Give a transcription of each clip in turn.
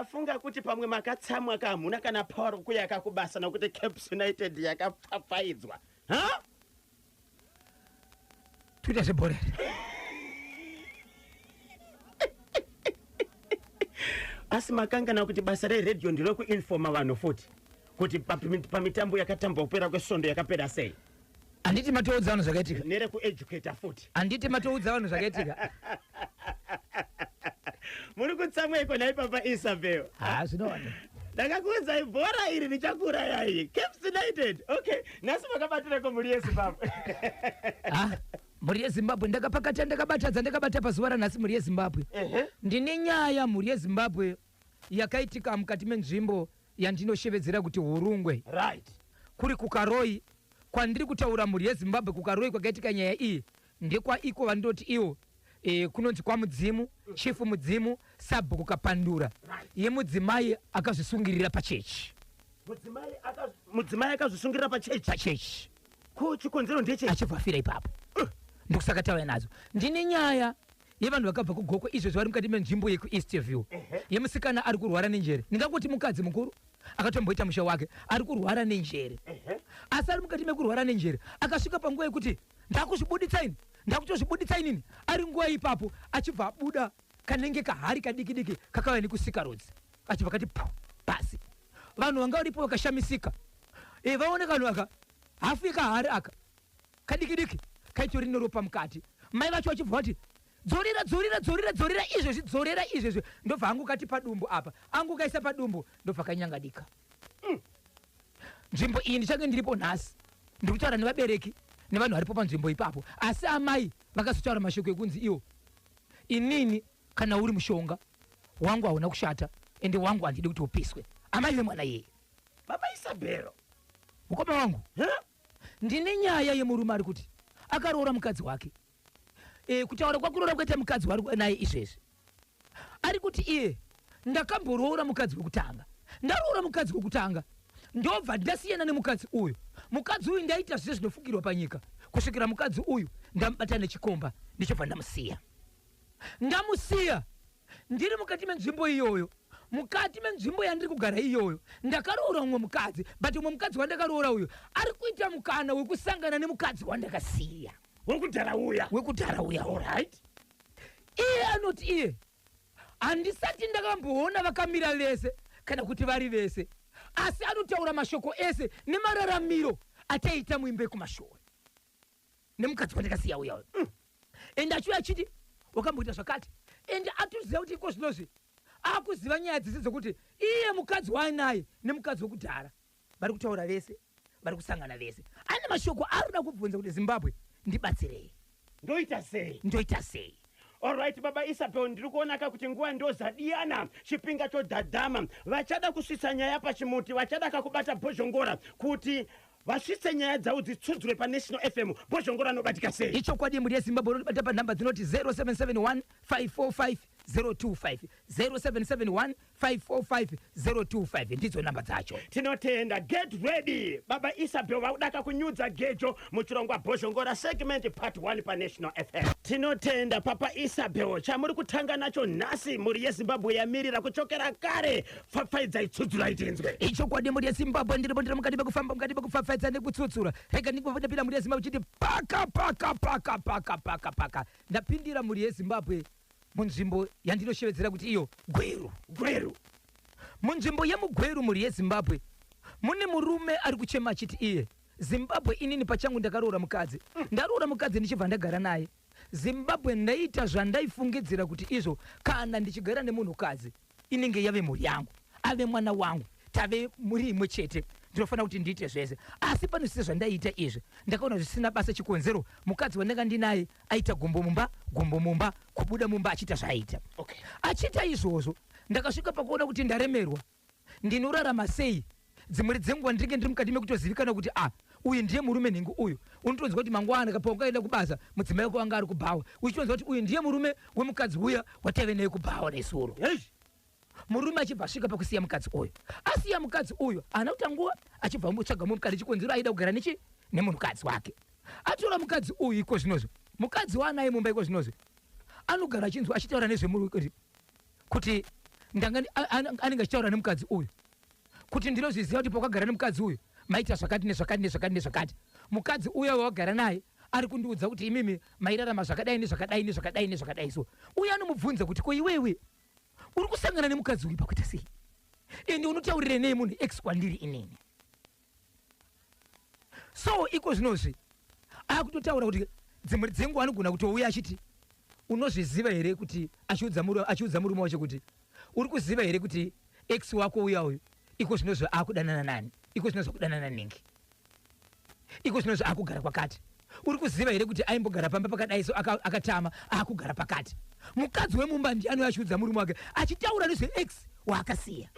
Afunga kuti pamwe makatsamwa kamuna kana Paul kuya kakubasa nokuti Caps United yakapfapfaidzwa. Ha? Tuita sebore. Asi makangana kuti basa radio ndilo kuinforma vanhu futi kuti pamitambo yakatamba kupera kwesondo yakapera sei. Anditi matoudza vanhu zvakaitika. Nere kueducator futi. Anditi matoudza vanhu zvakaitika. Muri kutsamwa iko nai papa Isabel. Zvinoona. Ndakakuudza ibhora iri richakura yai. Caps United. Okay, nasi makabatira ko muri yeZimbabwe. Muri yeZimbabwe ndakabata pazuva ranhasi muri yeZimbabwe. Ndine nyaya muri yeZimbabwe yakaitika mukati menzvimbo yandinoshevedzera kuti Hurungwe. Right. Kuri kukaroi kwandiri kutaura muri yeZimbabwe kukaroi kwakaitika nyaya iyi ndekwa iko vandoti iwo kunonzi kwa mudzimu chifu mudzimu sabhuku kapandura yemudzimai akazvisungirira pachechi. Mudzimai akazvisungirira pachechi. Ko chikonzero ndeche achibvafira ipapo. Ndokusaka taura nazo. Ndine nyaya yevanhu vakabva kugoko izvo zvari mukati menzvimbo yekuEastview. Yemusikana ari kurwara nenjere. Ndingangoti mukadzi mukuru akatomboita musha wake ari kurwara nenjere. Asi ari mukati mekurwara nenjere akasvika panguva yekuti ndakutozvibuditsa inini ari nguva ipapo achibva abuda kanenge kahari kadiki kakauya nekusika rodzi achibva kati pasi. Vanhu vanga varipo vakashamisika. Vaone kanhu aka hafu yekahari aka kadiki kaitori neropa mukati. Mai vacho vachibva vati dzorera izvezvi ndobva angu kati padumbu apa angu kaisa padumbu ndobva kanyangadika. Nzvimbo iyi ndichange ndiripo nhasi ndiri kutaura nevabereki nevanhu varipo panzvimbo ipapo, asi amai vakazotaura mashoko ekunzi iwo inini kana uri mushonga wangu hauna kushata ende wangu handidi kuti upiswe. Amai vemwana yeye baba Isabel mukoma wangu ndine nyaya yemurume ari kuti akaroora mukadzi wake. Kutaura kwakuroora kwaita mukadzi wari naye izvezvi ari kuti iye ndakamboroora mukadzi wekutanga ndaroora mukadzi wekutanga ndobva ndasiyana nemukadzi uyu. Mukadzi uyu ndaita zvese zvinofungirwa panyika kusvikira mukadzi uyu ndamubata nechikomba ndichobva ndamusiya ndiri mukati menzvimbo iyoyo. Mukati menzvimbo yandiri kugara iyoyo ndakaroora umwe mukadzi, but umwe mukadzi wandakaroora uyu ari kuita mukana wekusangana nemukadzi wandakasiya wekudhara uya. Alright. Iye anoti iye handisati ndakamboona vakamira vese kana kuti vari vese, asi anotaura mashoko ese nemararamiro ataita muimbe kumashowe nemukadzi wandakasiya uya. Ende achiuya achiti wakamboita zvakati ende atoziva kuti iko zvinozvi akuziva nyaya dzese dzokuti iye mukadzi waanaye nemukadzi wekudhara vari kutaura vese, vari kusangana vese. Ane mashoko arikuda kubvunza kuti Zimbabwe ndibatsirei, ndoita sei. Alright baba Isabel, ndiri kuonaka kuti nguva ndozadiyana chipinga chodhadhama vachada kusvitsa nyaya pachimuti, vachada kakubata Bhozhongora kuti vasvitse nyaya dzavo dzitsudzure paNational FM. Bhozhongora anobatika sei? Ichokwadi muri yeZimbabwe unobata panhamba dzinoti 0771 545 025 0771 545 025 ndidzo namba dzacho. Tinotenda. Get ready baba Isabel, vaudaka kunyudza gejo muchirongwa Bhozhongora segment part 1 paNational FM. Tinotenda papa Isabel, chamuri kutanga nacho nhasi muri yeZimbabwe yamirira kuchokera kare pfapfaidza itsudzura itinzwe. Ichokwadi muri yeZimbabwe ndiripo ndiri mukati mekufamba mukati mekupfapfaidza nekutsutsura. Rega ndingopinda muri yeZimbabwe chiti paka ndapindira muri yeZimbabwe munzvimbo yandinoshevedzera kuti iyo Gweru. Munzvimbo yemugweru muri yeZimbabwe mune murume ari kuchema achiti iye Zimbabwe inini pachangu ndakaroora mukadzi. Ndaroora mukadzi ndichibva ndagara naye. Zimbabwe ndaita zvandaifungidzira kuti izvo kana ndichigara nemunhukadzi inenge yave mhuri yangu, ave mwana wangu, tave muri imwe chete, ndinofanira kuti ndiite zvese. Asi pane zvese zvandaiita izvi ndakaona zvisina basa chikonzero. Mukadzi wandanga ndinaye aita gombo mumba kubuda mumba achiita zvaaita. Achiita izvozvo ndakasvika pakuona kuti ndaremerwa, ndinorarama sei. Dzimwe dzenguva ndinenge ndiri mukati mekutozivikana kuti uyu ndiye murume nhingi uyu. Unotonzwa kuti mangwana kapaungaenda kubasa mudzimai wako wanga ari kubhawa, uchitonzwa kuti uyu ndiye murume wemukadzi uya watave naye kubhawa nesuro. Murume achibva asvika pakusiya mukadzi uyu, asiya mukadzi uyu ana kuti nguva achibva amutsvaga mukadzi chikonzero aida kugara nemunhukadzi wake. Atora mukadzi uyu iko zvinozvi, mukadzi waanaye mumba iko zvinozvi anogara achinzwa achitaura nezvemuri kuti ndanga anenge achitaura nemukadzi uyu kuti ndinozviziva kuti pakagara nemukadzi uyu maita zvakati nezvakati nezvakati nezvakati. Mukadzi uyo wagara naye ari kundiudza kuti imimi mairarama zvakadai nezvakadai nezvakadai nezvakadai. So uyo anomubvunza kuti ko iwewe uri kusangana nemukadzi uyu pakuita sei ende unotaurire nei munhu x kwandiri inini. So iko zvinozvi akutotaura kuti dzimwe dzenguva anogona kutouya achiti unozviziva here kuti achiudza murume wacho kuti uri kuziva here kuti x wako uya uyu iko zvinozvi akudanana nani, iko zvinozvi kudanana ningi, iko zvinozvi akugara kwakati. Uri kuziva here kuti aimbogara pamba pakadai so akatama akugara pakati. Mukadzi wemumba ndiani achiudza murume wake achitaura nezve x waakasiya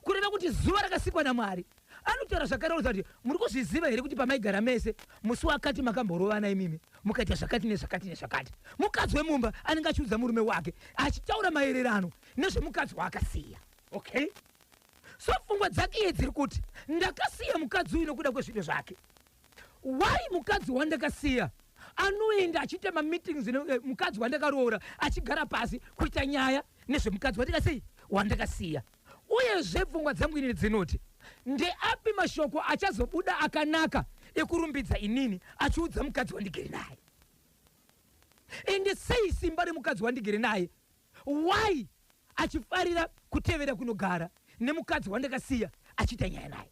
kureva kuti zuva rakasikwa naMwari. Anotaura zvakare kuti muri kuzviziva here kuti pamaigara mese musi wakati makamborovana imimi mukaita zvakati nezvakati nezvakati. Mukadzi wemumba anenge achiudza murume wake achitaura maererano nezvemukadzi waakasiya. Okay, so pfungwa dzake iye dziri kuti ndakasiya mukadzi uyu nokuda kwezvinhu zvake. Why mukadzi wandakasiya anoenda achiita mameetings mukadzi wandakaroora achigara pasi kuita nyaya nezvemukadzi wandikasei wandakasiya. Uyezve pfungwa dzangu inini dzinoti ndeapi mashoko achazobuda akanaka ekurumbidza inini achiudza mukadzi wandigere naye. Ende sei simba remukadzi wandigere naye why achifarira kutevera kunogara nemukadzi wandakasiya achiita nyaya naye.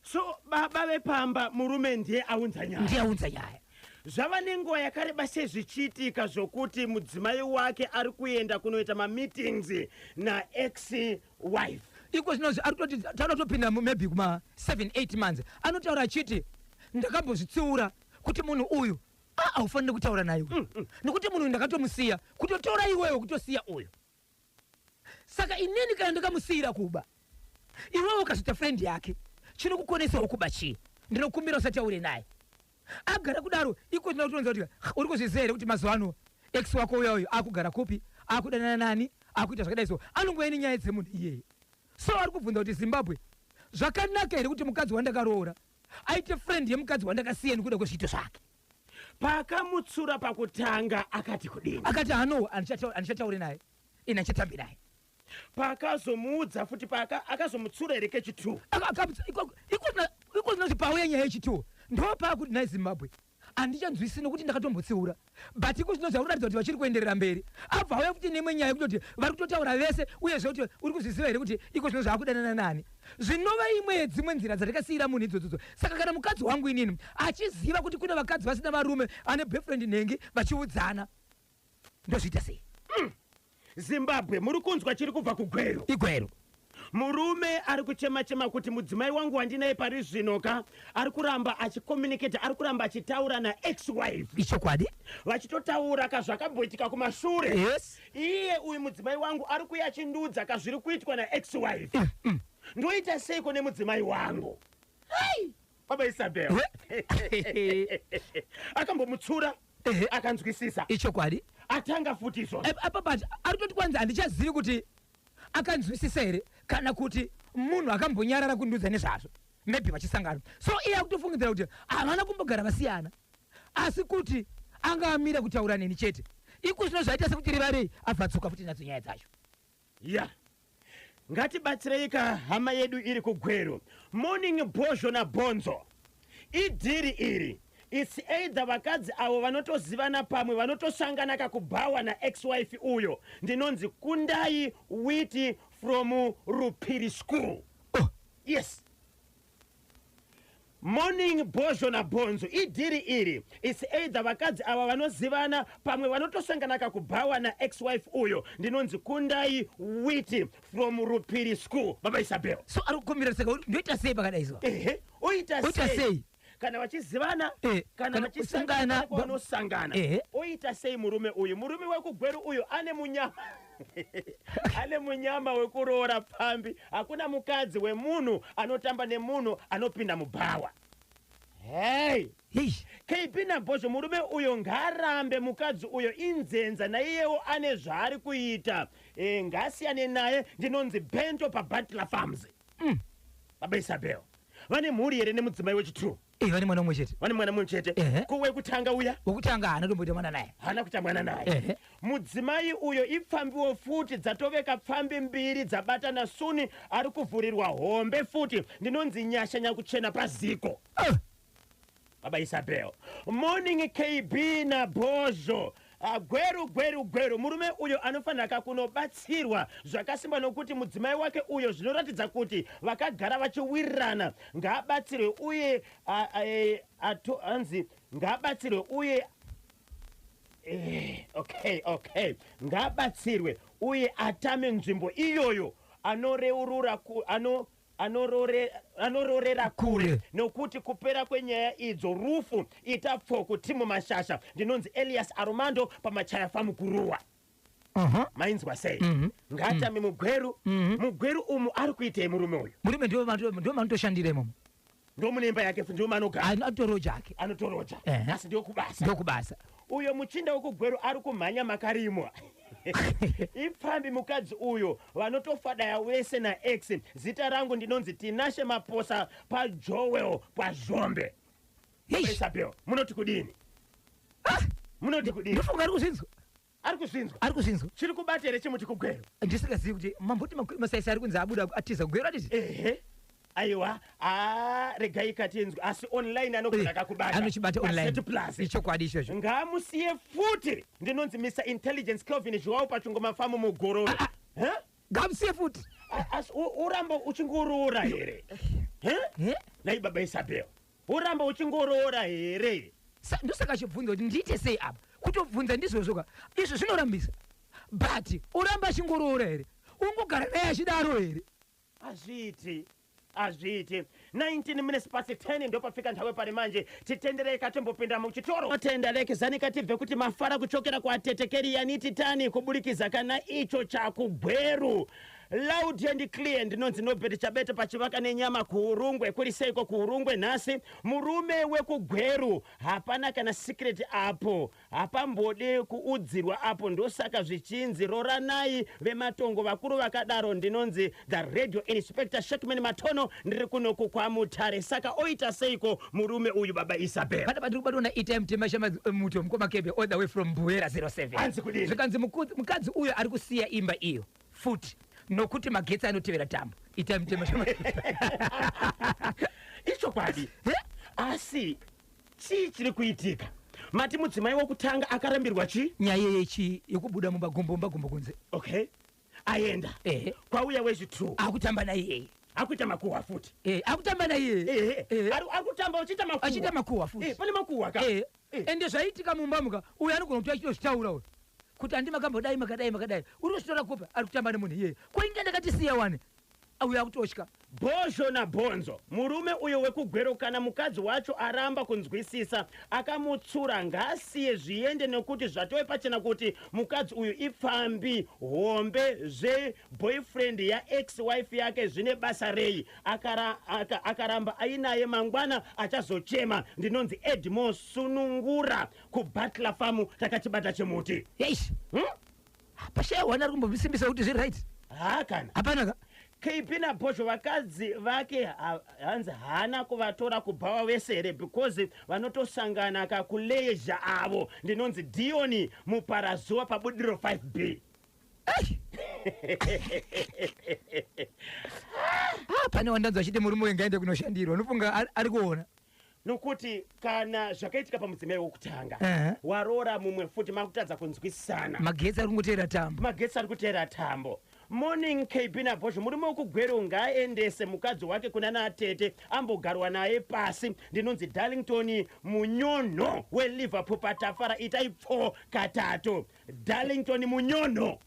so baba vepamba murume ndiye aunza nyaya. Zvava nenguva yakareba sezvichiitika zvokuti mudzimai wake ari kuenda kunoita mameetings naex wife. Iko zvinozvi arikutoti taura topinda maybe kuma 7-8 months anotaura achiti ndakambozvitsiura kuti munhu uyu haufaniri kutaura naye nekuti munhu ndakatomusiya kutotora iwewe kutosiya uyu. Saka inini kana ndakamusiyira kuba iwewe ukazoita friend yake chinokukonesawo kuba chii ndinokumbira usataure naye. Agara kudaro iko zvinotonza kuti uri kuzviziva here kuti mazuva ano ex wako uyo akugara kupi akudanana nani akuita zvakadai so anongoeni nyaya dzemunhu iyeye. So ari kubvunza kuti Zimbabwe zvakanaka here kuti mukadzi wandakaroora aite friend yemukadzi wandakasiya nekuda kwezviito zvake. Pakamutsura pakutanga akati kudini, akati hano handichataure naye ine handichatambi naye. Pakazomuudza futi akazomutsura here kechitu iko zvinoti pauya nyaya yechitu ndo paakuti naye Zimbabwe handichanzwisisi nokuti ndakatombotsiura but iko zvinozvi unoratidza kuti vachiri kuenderera mberi. Abva auya kuti nemwe nyaya yekutoti vari kutotaura vese uyezve kuti uri kuzviziva here kuti iko zvinozvi akudanana nani. Zvinova imwe yedzimwe nzira dzatakasiyira munhu idzodzo. Saka kana mukadzi wangu inini achiziva kuti kuna vakadzi vasina varume ane boyfriend nhengi vachiudzana ndozviita sei? Zimbabwe muri kunzwa chiri kubva kugwero. Igwero murume ari kuchema-chema kuti mudzimai wangu wandinaye pari zvino ka ari kuramba achicommunicate, ari kuramba achitaura naex wife. Ichokwadi vachitotaura kazvakamboitika kumashure. Yes. Iye uyu mudzimai wangu ari kuya achindudza kazviri kuitwa naex wife. Ndoita seiko nemudzimai wangu? Hai baba Isabel akambomutsura akanzwisisa. Ichokwadi atanga futi izvozvo. Apa but ari kutoti kwanza handichazivi kuti akanzwisisa here kana kuti munhu akambonyarara kundudza nezvazvo maybe vachisangana. So iye akutofungidzira kuti havana kumbogara vasiyana asi kuti anga amira kutaura neni chete. Iko zvino zvaita sekuti rivarei abvatsuka futi nadzo nyaya dzacho. Ya ngatibatsireika hama yedu iri kugwero. Morning Bozho naBonzo idhiri iri it's either vakadzi avo vanotozivana pamwe vanotosangana kakubhawa naex wife uyo ndinonzi Kundai Witi from Rupiri school. Yes. Morning Bozho naBonzo idhiri iri it's either vakadzi ava vanozivana pamwe vanotosangana kakubhawa naex wife uyo ndinonzi Kundai Witi from Rupiri school. Baba Isabel. So ari kukombera saka ndoita sei pakadai so? Oita sei kana vachizivana kana vachisangana vanosangana oita sei murume uyu? Murume wekugweru uyu ane munyama ane munyama wekuroora pambi. Hakuna mukadzi wemunhu anotamba nemunhu anopinda mubhawa. Hey KB naBozho murume uyo ngarambe mukadzi uyo inzenza naiyewo ane zvaari kuita. Ngasiyane naye ndinonzi Bento paButler Farms. Baba Isabel vane mhuri here nemudzimai wechi2 vane mwana umwe chete vane mwana mumwe chete kuwe kutanga uya wokutanga haana tomboita mwana naye haana kuita mwana naye mudzimai uyo ipfambiwo futi dzatoveka pfambi mbiri dzabatana suni ari kuvhurirwa hombe futi ndinonzi nyasha nyakuchena paziko baba Isabel morning KB naBhozho gweru murume uyo anofanira kunobatsirwa zvakasimba nokuti mudzimai wake uyo zvinoratidza kuti vakagara vachiwirirana ngaabatsirwe uye hanzi ngaabatsirwe uye okay ngaabatsirwe uye atame nzvimbo iyoyo anororera kure nokuti kupera kwenyaya idzo rufu itapfoko timu mashasha ndinonzi Elias Armando pamachaya famukuruwa mainzwa sei ngatame mugweru umu ari kuitei murume uyu murume ndio manotoshandira imomo ndo munemba yake ndio manogara anotoroja asi ndio kubasa uyo muchinda wekugweru ari kumhanya makarimwa ipfambi mukadzi uyo vanotofadaya wese naX zita rangu ndinonzi Tinashe Maposa paJoel paZvombe Isabel munoti kudini munoti kudini ndofunga ari kuzinzwa chiri kubata here chimuti kugweru ndisingazivi kuti mamboti masaisa ari kunzi abuda atiza kugweru atiti aiwa regai katinzwa asi online anogona kakubata anochibata online ichokwadi izvozvo ngaamusiye futi ndinonzi Mr Intelligence Kelvin Joao pachongomafamu mugororo ngaamusiye futi asi uramba uchingoroora here nai baba Isabel uramba uchingoroora here ndosaka chibvunza kuti ndiite sei apa kutobvunza ndizvozvoka izvo zvinorambisa but uramba achingoroora here ungogara naye achidaro here azviti 19 minutes past 10 ndo pafika nthawe pari manje titendereka tombopinda muchitoro tenda lekezani tibve kuti mafara kuchokera kwatetekeri yanititani kubulikiza kana icho chakugweru loud and clear ndinonzi Nobert Chabete pachivaka nenyama kuurungwe kuri seiko kuurungwe nhasi murume wekugweru hapana kana secret apo hapambode kuudzirwa apo ndosaka zvichinzi roranai vematongo vakuru vakadaro ndinonzi the radio inspector Shekman Matono ndiri kunoku kwamutare saka oita seiko murume uyu baba Isabel pana patiri kubatona itime temashama muto mkomakebe all the way from Mbuera 07 zvikanzi mukadzi uyo ari kusiya imba iyo futi nokuti magetsi anotevera tambo itamutema icho kwadi asi chii chiri kuitika mati mudzimai wokutanga akarambirwa chi nyaya yechi yekubuda mumagombo kunze okay aenda kwauya wezvi2 akutamba naye akuita makuhwa futi akutamba naye akutamba uchita makuhwa futi pane makuhwa ka ende zvaitika mumbamuka uyo anogona kuti achitozvitaura uyo kuti andi makambodai makadai uri kuchitora kopa ari kutamba nemunhu iye kwainge ndakatisiya wane auya akutosha Bhozho naBhonzo murume uyo wekugweru kana mukadzi wacho aramba kunzwisisa akamutsura ngasiye zviende nekuti zvatove pachena kuti mukadzi uyu ipfambi hombe zveboyfriend yaex wife yake zvine basa rei akaramba ainaye mangwana achazochema ndinonzi Edmo Sunungura kuButler Farm takachibata chemuti pashaya wana ari kumbovisimbisa kuti zviri right kana hapana ka KB naBhozho vakadzi vake hanzi hana kuvatora kubhawa vese here because vanotosangana kakuleisha avo ndinonzi Dioni muparazuva pabudiro 5B pane wandanzwa achiti murume wengaende kunoshandirwa unofunga ari kuona nokuti kana zvakaitika pamudzimai wokutanga warora mumwe futi makutadza kunzwisisana magetsi ari kuteera tambo morning KB naBhozho murume wokugweru ngaaendese mukadzi wake kuna natete ambogarwa naye pasi ndinonzi Darlington Munyono weLiverpool patafara itai 4 katatu Darlington Munyono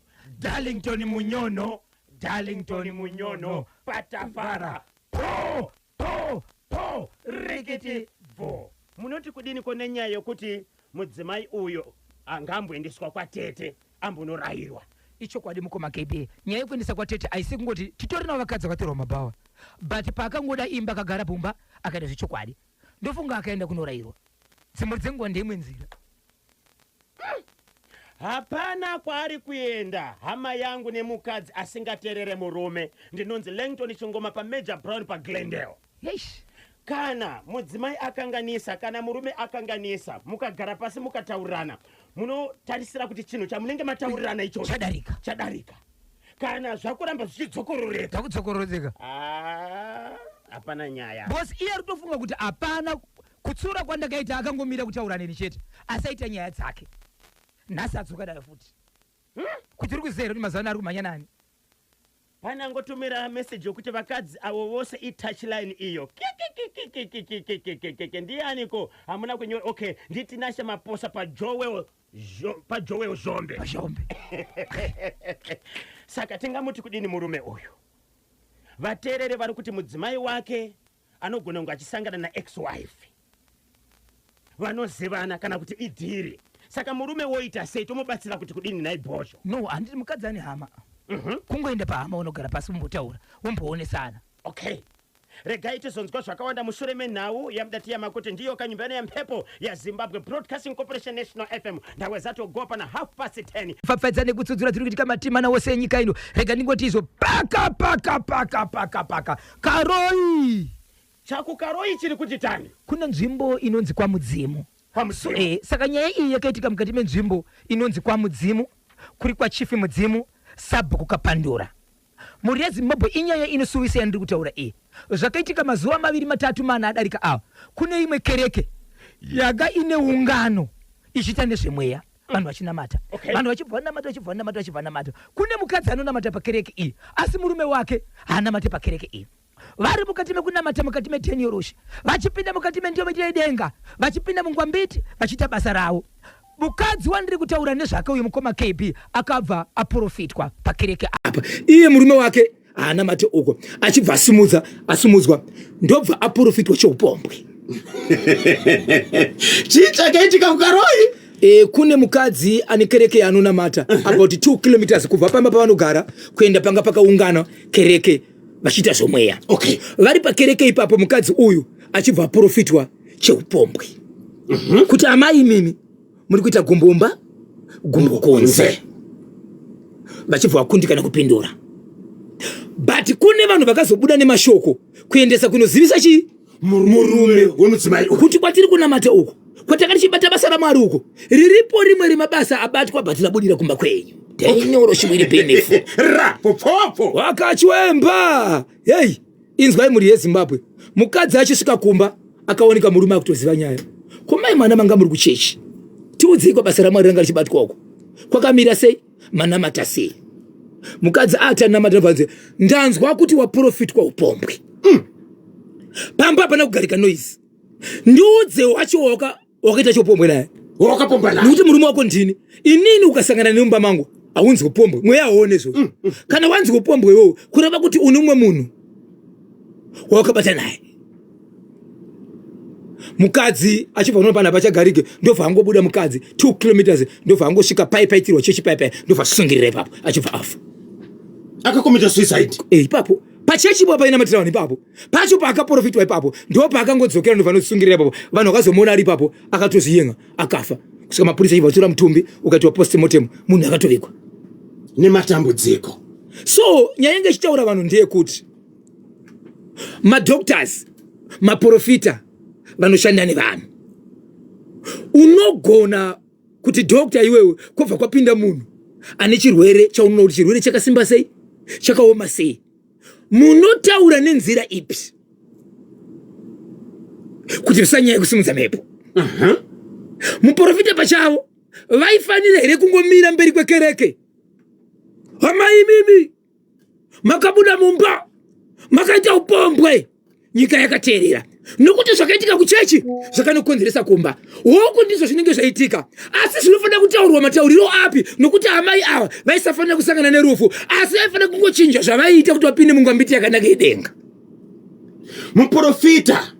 patafara po rekete vo munoti kudini kone nyaya yokuti mudzimai uyo angamboendeswa kwatete ambonorayirwa icho kwadi mukoma KB nyaya yekuendesa kwatete aisi kungoti titori navo vakadzi vakatorwa mabhawa but paakangoda imba akagara pumba akaita zvechokwadi ndofunga akaenda kunorayirwa dzimwe dzenguva ndeimwe nzira hapana kwaari kuenda hama yangu nemukadzi asingateerere murume ndinonzi Langton Chingoma paMajor Brown paGlendale kana mudzimai akanganisa kana murume akanganisa mukagara pasi mukataurirana munotarisira kuti chinhu chamunenge mataurirana icho chadarika kana zvakuramba zvichidzokororeka hapana nyaya bosi iye ari kutofunga kuti hapana kutsura kwandakaita akangomira kutaura neni chete asaita nyaya dzake nhasi adzoka dai futi kuti uri kuzera kuti mazuva ano ari kumhanya nani panangotumira meseji yokuti vakadzi avo vose itouchline iyo ndianiko hamuna kunyora okay nditinashe maposa pajowewo zhombe saka tingamuti kudini murume uyu vateerere vari kuti mudzimai wake anogona kunge achisangana naex-wife vanozivana kana kuti idhiri saka murume woita sei tomubatsira kuti kudini naibhozho no handiti mukadzi ane hama kungoenda pahama unogara pasi umbotaura umboonesana okay regai tizonzwa zvakawanda mushure menhau yamudati yamakuti ndiyo kanyumbano yamhepo yazimbabwe broadcasting corporation national fm ndawe zatogopa na 10:30 fafadzane kutsudzura tiri kuitika matimana wose enyika ino rega ndingoti izvo paka karoi chakukaroi chiri kuchitani kuna nzvimbo inonzi kwamudzimu saka nyaya iyi yakaitika mukati menzvimbo inonzi kwamudzimu kuri kwachifi mudzimu sabhuku kapandura mhuri yezimbabwe inyaya inosuwisa yandiri kutaura iyi zvakaitika mazuva 2-3 mana adarika awa kune imwe kereke yaga ine ungano ichiita nezvemweya vanhu vachinamata vanhu vachibva namata kune mukadzi anonamata pakereke iyi asi murume wake haanamate pakereke iyi vari mukati mekunamata mukati metenyorosha vachipinda mukati mendiyo yedenga vachipinda mungwambiti vachiita basa ravo mukadzi wandiri kutaura nezvake uyu mukoma KB akabva aprofitwa pakereke apa iye murume wake haanamate uko achibva asimudzwa ndobva aprofitwa cheupombwe chii chakaitika kukaroi kune mukadzi ane kereke yaanonamata about 2 kilometers kubva pamba pavanogara kuenda panga pakaungana kereke vachiita zvomweya vari pakereke ipapo mukadzi uyu achibva aprofitwa cheupombwe kuti amai mimi muri kuita gumbokonze vachibva vakundikana kupindura but kune vanhu vakazobuda nemashoko kuendesa kunozivisa murume wemudzimai kuti kwatiri kunamata uko kwatakatichibata basa ramwari uko riripo rimwe remabasa abatwa but rabudira kumba kwenyu tenyoro shimwiri penefu rapopopo wakachwemba hei inzwai muri yezimbabwe mukadzi achisvika kumba akaoneka murume akutoziva nyaya komai mwana manga muri kuchechi tiudzei kwa basa ramwari ranga richibatwa uko kwakamira sei manamata sei mukadzi atanamata bvanze ndanzwa kuti waprofitwa upombwe pamba hapana kugarika noise ndiudze wacho wakaita chopombwe naye wakapomba naye nokuti murume wako ndini inini ukasangana neumba mangu haunzi kupombwe mweya hauonezvo kana wanzi kupombwe iwowo kureva kuti une umwe munhu wawakabata naye mukadzi achibva unopana pachagarike ndobva angobuda mukadzi 2 kilometers ndobva angosvika paipaitirwa chechi ndobva asungirira ipapo achibva afa akakomita suicide ipapo pachechi ipapo painamatirwa ipapo pacho paakaprofitwa ipapo ndo paakangodzokera ndobva anosungirira ipapo vanhu vakazomuona ari ipapo akatoziyenga akafa kusvika mapurisa chibva tora mutumbi ukatiwa postmortem munhu akatovigwa nematambudziko so nyaya yange ichitaura vanhu ndeyekuti madoctors maprofita vanoshanda nevanhu unogona kuti dokta iwewe kwabva kwapinda munhu ane chirwere chaunoona kuti chirwere chakasimba sei chakaoma sei munotaura nenzira ipi kuti visanyaya kusimudza mhepo muprofita pachavo vaifanira here kungomira mberi kwekereke hamai mimi makabuda mumba makaita upombwe nyika yakateerera nokuti zvakaitika kuchechi zvakanokonzeresa kumba huku ndizvo zvinenge zvaitika asi zvinofanira kutaurwa matauriro api nokuti amai ava vaisafanira kusangana nerufu asi vaifanira kungochinja zvavaiita kuti vapinde mungwambiti yakanaka yedenga muprofita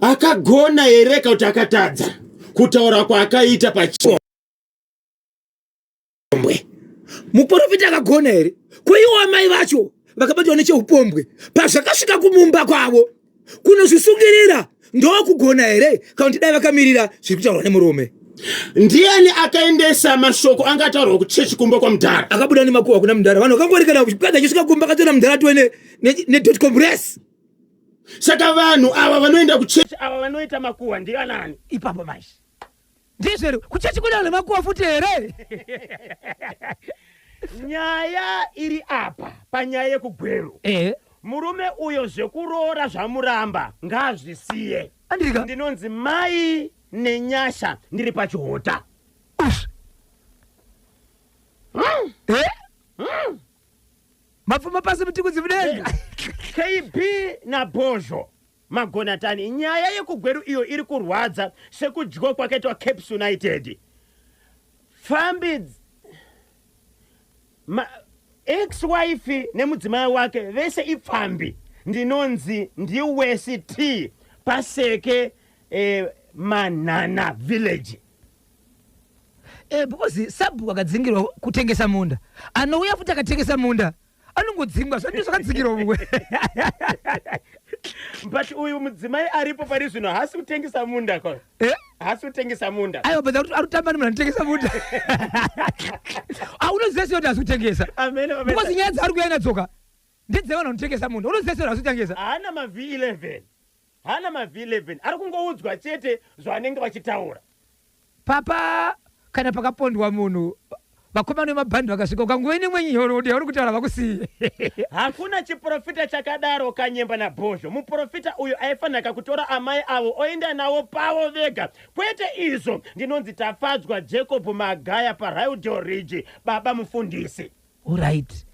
akagona here kuti akatadza kutaura kwaakaita pachimbwe muprofita akagona here kuiwo amai vacho vakabatwa necheupombwe pazvakasvika kumumba kwavo kunozvisungirira ndokugona here kana kuti dai vakamirira zviri kutaurwa nemurume ndiani akaendesa mashoko angataurwa kuchechi kumba kwamudhara akabuda nemakuhwa kuna mudhara vanhu vakangorekana mukadzi achisvika kumba akatora mudhara atiwe nedotcom res saka vanhu ava vanoenda kuchechi ava vanoita makuhwa ndiyo nani ipapo manje ndizvere kuchechi kuna nemakuhwa futi here nyaya iri apa panyaya yekugweru murume uyo zvekuroora zvamuramba ngazvisiye andika ndinonzi mai nenyasha ndiri pachihota mapfuma pasi mutikudzi mudenga kb nabhozho magonatani nyaya yekugweru iyo iri kurwadza sekudyiwa kwakaitwa Cape United fambi ex-wife nemudzimai wake vese ipfambi ndinonzi ndiwest paseke Manana village because sabhuku akadzingirwa kutengesa munda anouya futi akatengesa munda anongodzingwa zvandizvo zvakadzingirwa mumwe but uyu mudzimai aripo pari zvino hasi kutengesa munda ko hasi kutengesa munda aiwa basa kuti arutamba ni munhu anotengesa munda unoziva sei kuti hasi kutengesa because nyaya dzaari kuya inadzoka ndedzevanhu vanotengesa munda unoziva sei kuti hasi kutengesa haana mav11 haana mav11 ari kungoudzwa chete zvavanenge vachitaura papa kana pakapondwa munhu vakomana vemabhandi vakasvika ukangoeni mwenyorodi uri kutaura vakusiye hakuna chiprofita chakadaro kanyemba nabhozho muprofita uyu aifanira kutora amai avo oenda navo pavo vega kwete izvo ndinonzi tafadzwa Jacob Magaya paRaudale Ridge baba mufundisi alright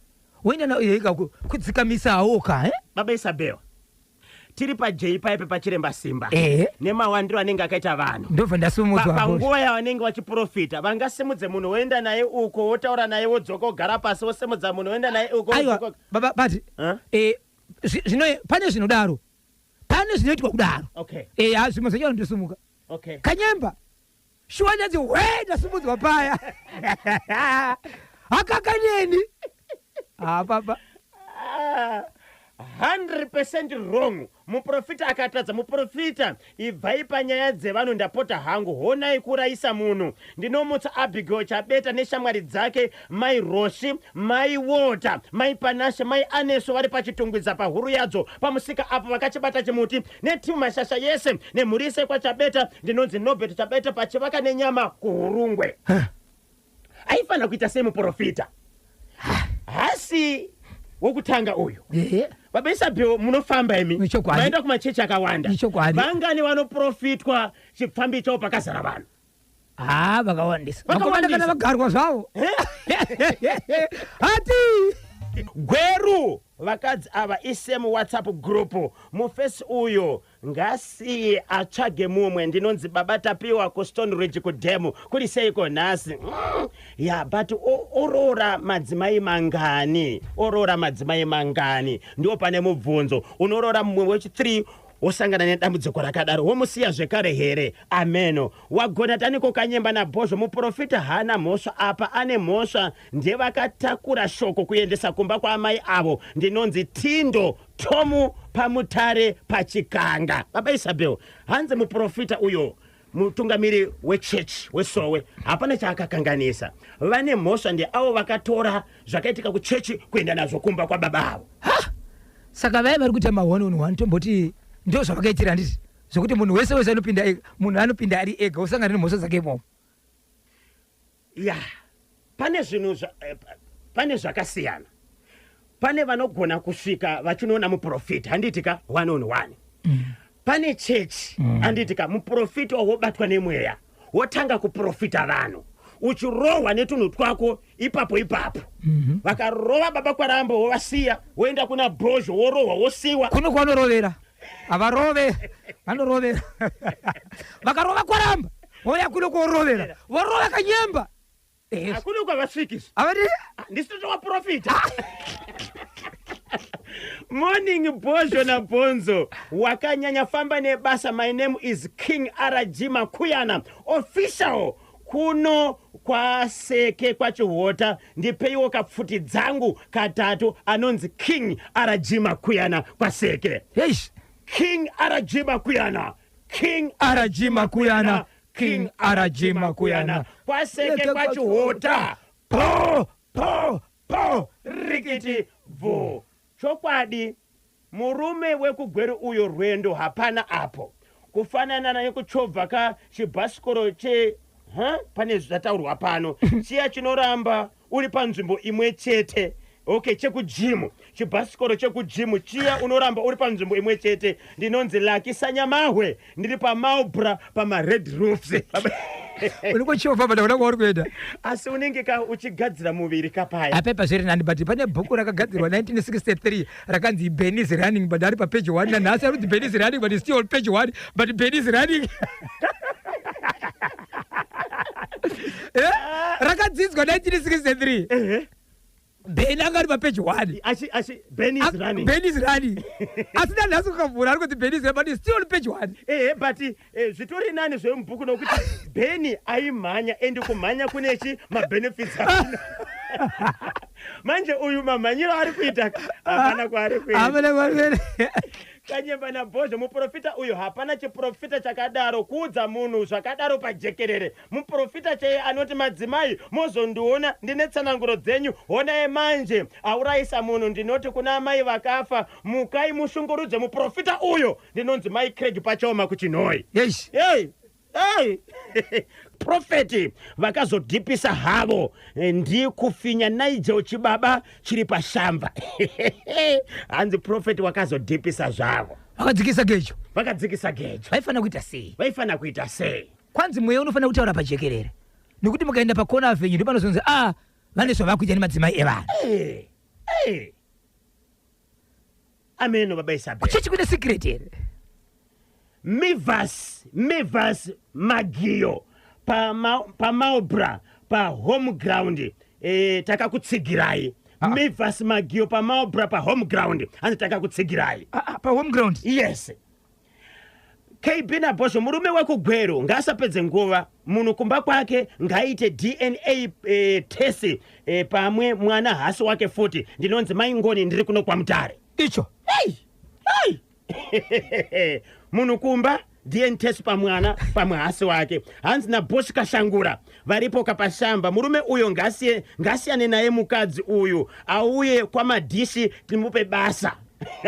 woenda navo ega kudzikamisa awoka baba Isabel tiri pajei paipe pachiremba simba nemawandiro anenge akaita vanhu ndobva ndasumudzwa panguva yavanenge vachiprofita vangasimudze munhu woenda naye uko wotaura naye wodzoka wogara pasi wosimudza munhu woenda naye uko aiwa baba bati zvino pane zvinodaro pane zvinoitwa kudaro zvimwe zvacho ndosumuka kanyemba shuwa ndati ndasumudzwa paya hakakaneni baba 100% wrong muprofita akatadza muprofita ibvai panyaya dzevanhu ndapota hangu honai kurayisa munhu ndinomutsa Abigail Chabeta neshamwari dzake mai Roshi mai Wota mai Panashe mai Aneso vari pachitungwidza pahuru yadzo pamusika apo vakachibata chimuti netimu mashasha yese nemhuri yese kwaChabeta ndinonzi Nobert Chabeta pachivaka nenyama kuhurungwe aifanira kuita sei muprofita hasi wokutanga uyu baba Isabel munofamba imi maenda kumachechi akawanda vangani vanoprofitwa chipfambi chavo pakazara vanhu vakawandisa vakawanda kana vagarwa zvavo hati gweru vakadzi ava ise muwhatsapp group mufesi uyo ngasiye atsvage mumwe ndinonzi baba tapiwa kuStone Ridge kudhemu kuri seiko nhasi but oroora madzimai mangani oroora madzimai mangani ndiwo pane mubvunzo unoroora mumwe wechi3 wosangana nedambudziko rakadaro womusiya zvekare here ameno wagona taniko kanyemba nabhozho muprofita hana mhosva apa ane mhosva ndevakatakura shoko kuendesa kumba kwaamai avo ndinonzi Tindo Tomu pamutare pachikanga baba Isabel hanzi muprofita uyo mutungamiri wechechi weSowe hapana chaakakanganisa vane mhosva ndeavo vakatora zvakaitika kuchechi kuenda nazvo kumba kwababa avo saka vai vari kuita ma1on1 tomboti ndio zvavakaitira nditi zvokuti munhu wese wese munhu anopinda ari ega usangana nemhosva dzake imomo pane zvakasiyana pane vanogona kusvika vachinoona muprofita handitika 1on1 pane chechi handitika muprofita wobatwa nemweya wotanga kuprofita vanhu uchirohwa netunhu twako ipapo vakarova baba kwarambo wovasiya woenda kuna Bhozho worohwa wosiwa kuno kwanorovera havarove vanorovera vakarova kwaramba voya kuno kuorovera vorova kanyemba akuno kwavasvikisa avati ndisitotowaprofita morning Bhozho naBhonzo wakanyanya famba nebasa. My name is King RG Makuyana official kuno kwaseke kwachihota ndipeiwo kapfuti dzangu katatu anonzi King RG Makuyana kwaseke. King RG Makuyana, King RG Makuyana, King RG Makuyana kwaseke kwachihota po rikiti vo chokwadi murume wekugweru uyo rwendo hapana apo kufanana nekuchovha kachibhasikoro pane zvataurwa pano chiya chinoramba uri panzvimbo imwe chete okay chekujimu chibhasikoro chekujimu chiya unoramba uri panzvimbo imwe chete ndinonzi Lucky Sanyamahwe ndiri paMaubra pamared roofs unongochovha bada unanga uri kuenda asi unenge uchigadzira muviri kapaya apepa zviri nani but pane bhuku rakagadzirwa 1963 rakanzi Ben is running but ari papage 1 nanhasi ari kuti Ben is running but still page 1 but Ben is running rakadzidzwa 1963 Ben angari papage 1 Ben is running Ben is running asina nhasi ukavhura ari kuti Ben is running but still page 1 but zvitori nani zvemubhuku nokuti Ben aimhanya ende kumhanya kunechi mabenefits manje uyu mamhanyiro ari kuita hapana kwaari kuita kanyemba nabhozho muprofita uyu hapana chiprofita chakadaro kuudza munhu zvakadaro pajekerere muprofita cheye anoti madzimai mozondiona ndine tsananguro dzenyu honai manje aurayisa munhu ndinoti kuna amai vakafa mukai mushungurudze muprofita uyo ndinonzi mai Craig Pachoma kuchinhoi yes hey profeti vakazodhipisa havo ndi kufinya Nigel Chibaba chiri pashamba hanzi profeti wakazodhipisa zvavo vakadzikisa gejo vaifana kuita sei kwanzi mweya unofana kutaura pajekerere nekuti mukaenda pakona avenyu ndipo panozonzi vane zvavakuita nemadzimai evanhu ameno baba Isabel kuchechi kune secret here Mivas Magio paMaubra pahome ground takakutsigirai Mivas Magio paMaubra pahome ground hanzi takakutsigirai pahome ground yes KB Nabhozho murume wekugweru ngaasapedze nguva munhu kumba kwake ngaite DNA test pamwe mwana hasi wake futi ndinonzi Maingoni ndiri kuno kwa Mutare icho munhu kumba DNA test pamwana pamwe hasi wake hanzi naBoshi Kashangura varipo kapashamba murume uyo ngasiyane naye mukadzi uyu auye kwamadhishi timupe basa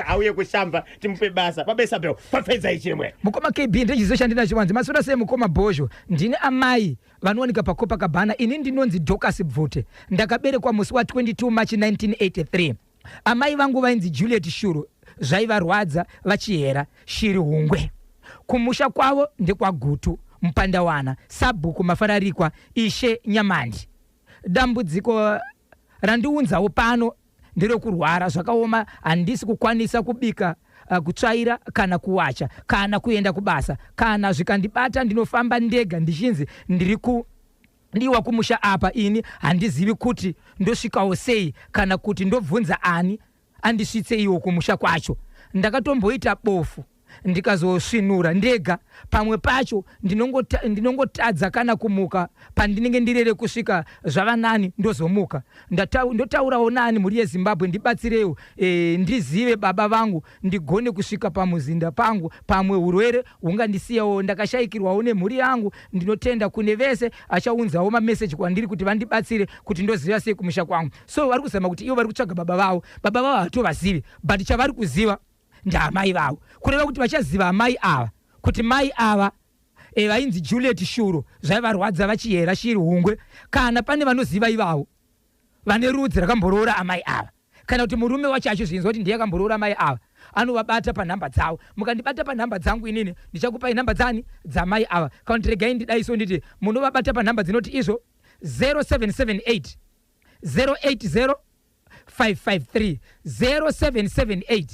auye kushamba timupe basa baba Isabel papedza ichimwe mukoma KB ndechizoshandira chiwanzi masora sei mukoma Bhozho ndine amai vanowanika pakopa kabhana ini ndinonzi Dorcas Bvute ndakaberekwa musi wa 22 March 1983 amai vangu vainzi Juliet Shuru zvaivarwadza vachihera shiri hungwe kumusha kwavo ndekwagutu Mupandawana Sabhuku Mafararikwa Ishe Nyamandi dambudziko randiunzawo pano nderekurwara zvakaoma handisi kukwanisa kubika kutsvaira kana kuwacha kana kuenda kubasa kana zvikandibata ndinofamba ndega ndichinzi ndiwa kumusha apa ini handizivi kuti ndosvikawo sei kana kuti ndobvunza ani andisvitse iwo kumusha kwacho ndakatomboita bofu ndikazosvinura ndega pamwe pacho ndinongotadza kana kumuka pandinenge ndirere kusvika zvavanani ndozomuka ndotaurawo nani muri yeZimbabwe ndibatsirewo ndizive baba vangu ndigone kusvika pamuzinda pangu pamwe urwere hungandisiyawo ndakashayikirwawo nemhuri yangu ndinotenda kune vese achaunzawo mameseji kwandiri kuti vandibatsire kuti ndoziva sei kumusha kwangu so vari kuzama kuti ivo vari kutsvaga baba vavo hatovazivi but chavari kuziva ndaamai vavo kureva kuti vachaziva amai ava kuti mai ava vainzi Juliet Shuru zvaivarwadza vachihera shiri hungwe kana pane vanoziva ivavo vane rudzi rakamboroora amai ava kana kuti murume wacho achizvinzwa kuti ndiye akamboroora amai ava anovabata panhamba dzavo mukandibata panhamba dzangu inini ndichakupai nhamba dzani dzamai ava kana kuti regai ndidaiso nditi munovabata panhamba dzinoti izvo 0778 080 553 0778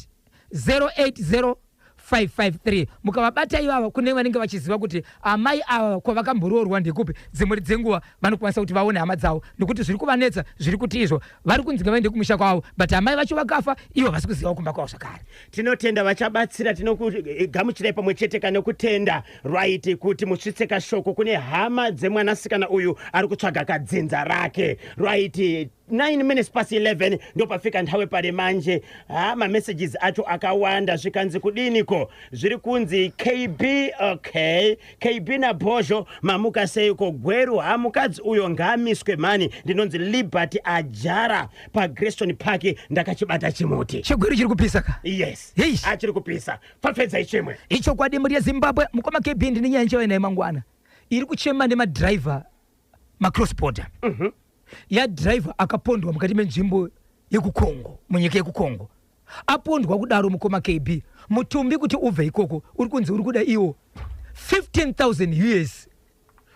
080-553 mukavabata ivava kune vanenge vachiziva kuti amai ava kwavakamboroorwa ndekupi dzimwe dzenguva vanokwanisa kuti vaone hama dzavo nekuti zviri kuvanetsa zviri kuti izvo vari kunzika vaende kumusha kwavo but amai vacho vakafa ivo vasi kuzivawo kumba kwavo zvakare tinotenda vachabatsira tinokugamuchirai pamwe chete kana kutenda right kuti musvitseka shoko kune hama dzemwanasikana uyu ari kutsvaga kadzinza rake right 9 minutes past 11 ndo pafika nthawi pali manje messages acho akawanda zvikanzi kudiniko zviri kunzi KB. Okay, KB na Bosho mamuka seiko Gweru mukadzi uyo ngamiswe mani ndinonzi Liberty Ajara pa Grayson Park ndakachibata chimuti chigweru chiri kupisa ka. Yes, achiri kupisa pafedza ichimwe icho kwadi muri yeZimbabwe mukoma KB ndini nyanja wena imangwana iri kuchema nemadriver macross border. Ya driver akapondwa mukati menzvimbo yekukongo munyika yekukongo apondwa kudaro mukoma KB mutumbi kuti ubve ikoko uri kunzi uri kuda iwo 15,000 US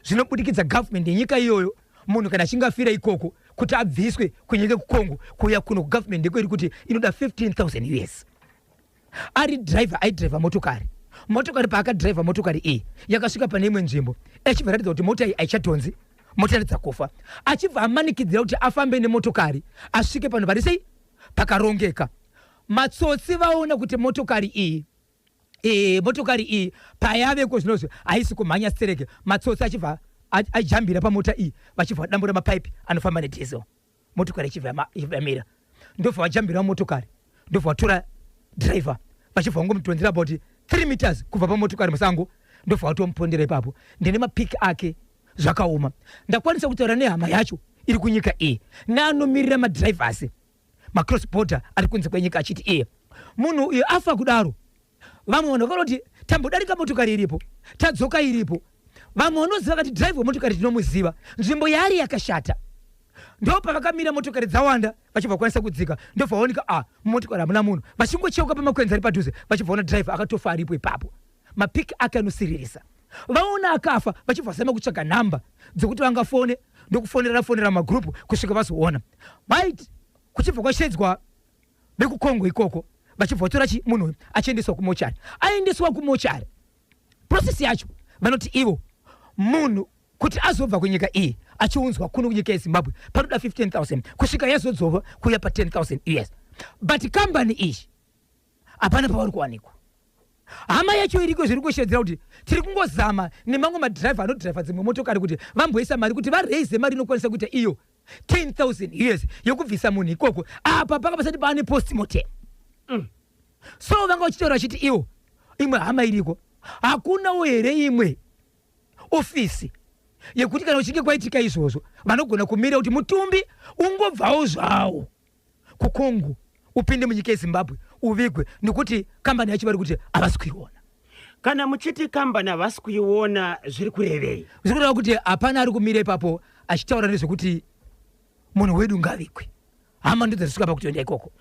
zvinobudikidza government yenyika iyoyo munhu kana achingafira ikoko kuti abviswe kunyika yekukongo kuya kuno government ndiko iri kuti inoda 15,000 US. Ari driver aidriver motokari paakadriver motokari iyi yakasvika pane imwe nzvimbo achibva ratidza kuti mota iyi aichatonzi motaridza kufa achibva amanikidzira kuti afambe nemotokari asvike pano pari sei pakarongeka. Matsotsi vaona kuti motokari iyi payaveko zvinozvo haisi kumhanya stereke. Matsotsi achibva ajambira pamota iyi vachibva dambura mapaipi anofamba nediesel motokari ichibva yamira ndobva vajambira motokari ndobva vatora driver vachibva vangomutonzera about 3 meters kubva pamotokari musango ndobva vatomupondera ipapo ndine mapiki ake zvakaoma. Ndakwanisa kutaura nehama yacho iri kunyika iyi naanomirira madrivers macross border ari kunze kwenyika achiti munhu uyu afa kudaro vamwe vanhu vakaroti tambodarika motokari iripo tadzoka iripo vamwe vanoziva kuti driver motokari tinomuziva nzvimbo yaari yakashata ndo pavakamira motokari dzawanda vachibva kwanisa kudzika ndobva vaoneka motokari hamuna munhu vachingocheuka pamakwenzi ari padhuze vachibva ona driver akatofa aripo ipapo mapiki ake anosiririsa vaona akafa vachibva zama kutsvaga nhamba dzekuti vangafone ndokufonera magrupu kusvika vazoona right kuchibva kwashedzwa vekukongo ikoko vachibva vatora munhu achiendeswa kumochari aendeswa kumochari process yacho vanoti ivo munhu kuti azobva kunyika iyi achiunzwa kuno kunyika yeZimbabwe panoda 15,000 kusvika yazodzova kuya pa 10,000 US but company iyi hapana pavari kuwanikwa. Hama yacho iriko zviri kushedzera kuti tiri kungozama nemamwe madriver anodriver dzimwe motokari kuti vamboisa mari kuti vareise mari inokwanisa kuita iyo 10,000 US yokubvisa munhu ikoko apa pakapasati paane postmortem. So vanga vachitaura vachiti iwo imwe hama iriko hakunawo here imwe ofisi yekuti kana uchinge kwaitika izvozvo vanogona kumira kuti mutumbi ungobvawo zvawo kukongo upinde munyika yeZimbabwe uvigwe nekuti kambani yacho vari kuti havasi kuiona. Kana muchiti kambani havasi kuiona zviri kurevei? Zviri kureva kuti hapana ari kumira ipapo achitaura nezvekuti munhu wedu ngavigwe. Hama ndidzo dzisvika pakutoenda ikoko.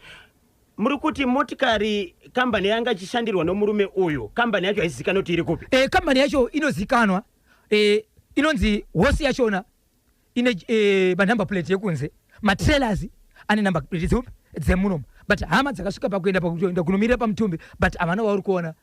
Muri kuti motikari kambani yanga ichishandirwa nomurume uyu kambani yacho haizikanwa kuti iri kupi? Kambani yacho inozikanwa inonzi hosi yachona ine number plate yekunze matrailers ane number plate dzemunomo but hama dzakasvika pakuenda pakutoenda kunomira pamutumbi but havana wauri kuona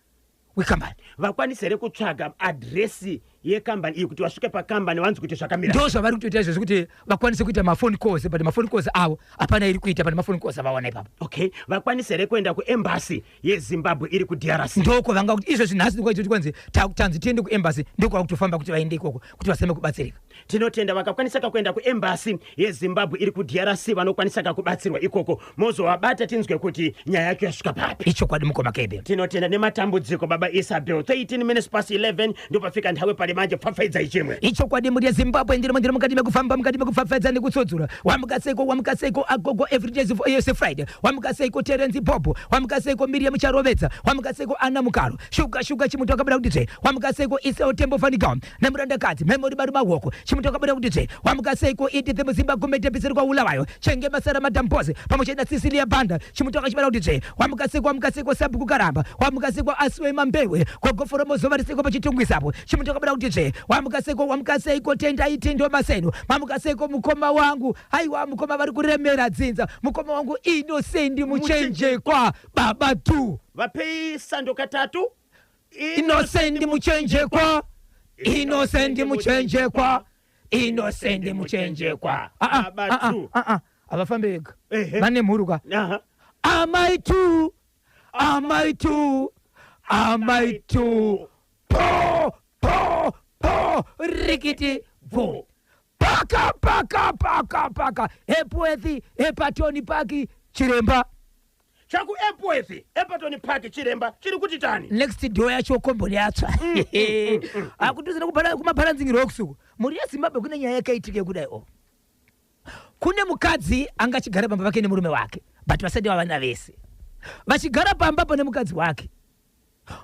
wekambani vakwanisa here kutsvaga adresi yekambani iyi kuti vasvike pakambani vanzi kuti zvakamira. Ndo zvavari kutoita izvozvo kuti vakwanise kuita mafoni calls but mafoni calls avo hapana iri kuita but mafoni calls avawana ipapo. Okay, vakwanisa here kuenda kuembassy yeZimbabwe iri kuDRC. Ndoko vanga kuti izvo zvinhasi ndokwaiti kwanzi tanzi tiende kuembassy ndokwa kutofamba kuti vaende ikoko kuti vaseme kubatsirika. Tinotenda vakakwanisa kuenda kuembassy yeZimbabwe iri kuDRC vanokwanisa kubatsirwa ikoko mozovabata tinzwe kuti nyaya yacho yasvika papi. Icho kwadi mukoma kebe. Tinotenda nematambudziko baba Isabel 13 minutes past 11 ndopafika nthawi pali manje pfapfaidza ichimwe. Icho kwadi muri yeZimbabwe ndiri mukati mekufamba mukati mekupfapfaidza nekutsodzura wamukaseko agogo every day yes Friday wamukaseko Terence Bobo wamukaseko Miriam Charovetsa wamukaseko Anna Mukaro shuga chimutoka bada kuti wamukaseko Isao Tembo Faniga nemuranda kati memory bari mawoko chimutoka bada kuti wamukaseko Edith Muzimba Gomete pisiri kwa ulawayo chenge masara madampoze pamochena Cecilia Banda chimutoka chibada kuti wamukaseko Sabu Kukaramba wamukaseko Aswe Mambewe kogoforo mozova riseko pachitungwisapo chimutoka bada kuti wamukaseko tenda itindo maseno mamukaseko mukoma wangu haiwa mukoma vari kuremera dzinza mukoma wangu Innocent Muchenjekwa baba tu vapei sando katatu Innocent Muchenjekwa baba tu avafambega vane mhuruka amaitu po rikiti vo paka Epworth Epatoni Park Chiremba chaku Epworth Epatoni Park Chiremba chiri kuti tani next door yacho komboni yatsva akutuzira kumapharanzingiro okusuku muri yeZimbabwe kune nyaya yakaitike kudai kune mukadzi angachigara pamba pake nemurume wake but vasati vavana vese vachigara pamba pane mukadzi wake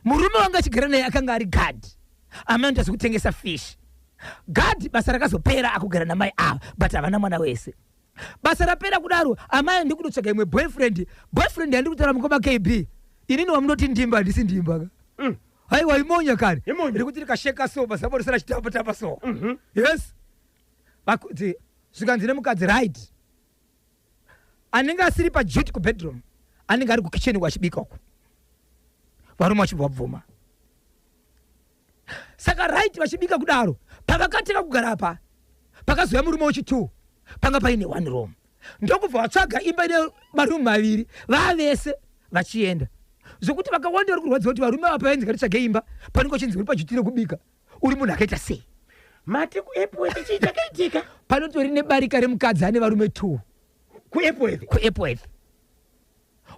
murume wanga achigara naye akanga ari gadi amaenda zvekutengesa fish gadi basa rakazopera akugara namai ava but havana mwana wese basa rapera kudaro amai ndi kutotsvaga imwe boyfriend yandi kutaura mukoma KB inini wamunoti ndimba handisi ndimba haiwa imonya kani rikuti rikasheka so basa borisana chitamba so yes vakuti zvikanzi nemukadzi right anenge asiri paduty kubedroom anenge ari kukitchen wachibika uko varume vachibva bvuma saka right vachibika kudaro pavakateka kugara apa pakazouya murume wechi2 panga paine 1 room ndokubva vatsvaga imba ine marumu maviri vavese vachienda zvokuti vakawanda vari kurwadziwa kuti varume vapa vainzi ngatitsvage imba panenge chinzi uri paduty rekubika uri munhu akaita sei mati kuEpworth chii chakaitika panotori nebarika remukadzi ane varume 2 kuEpworth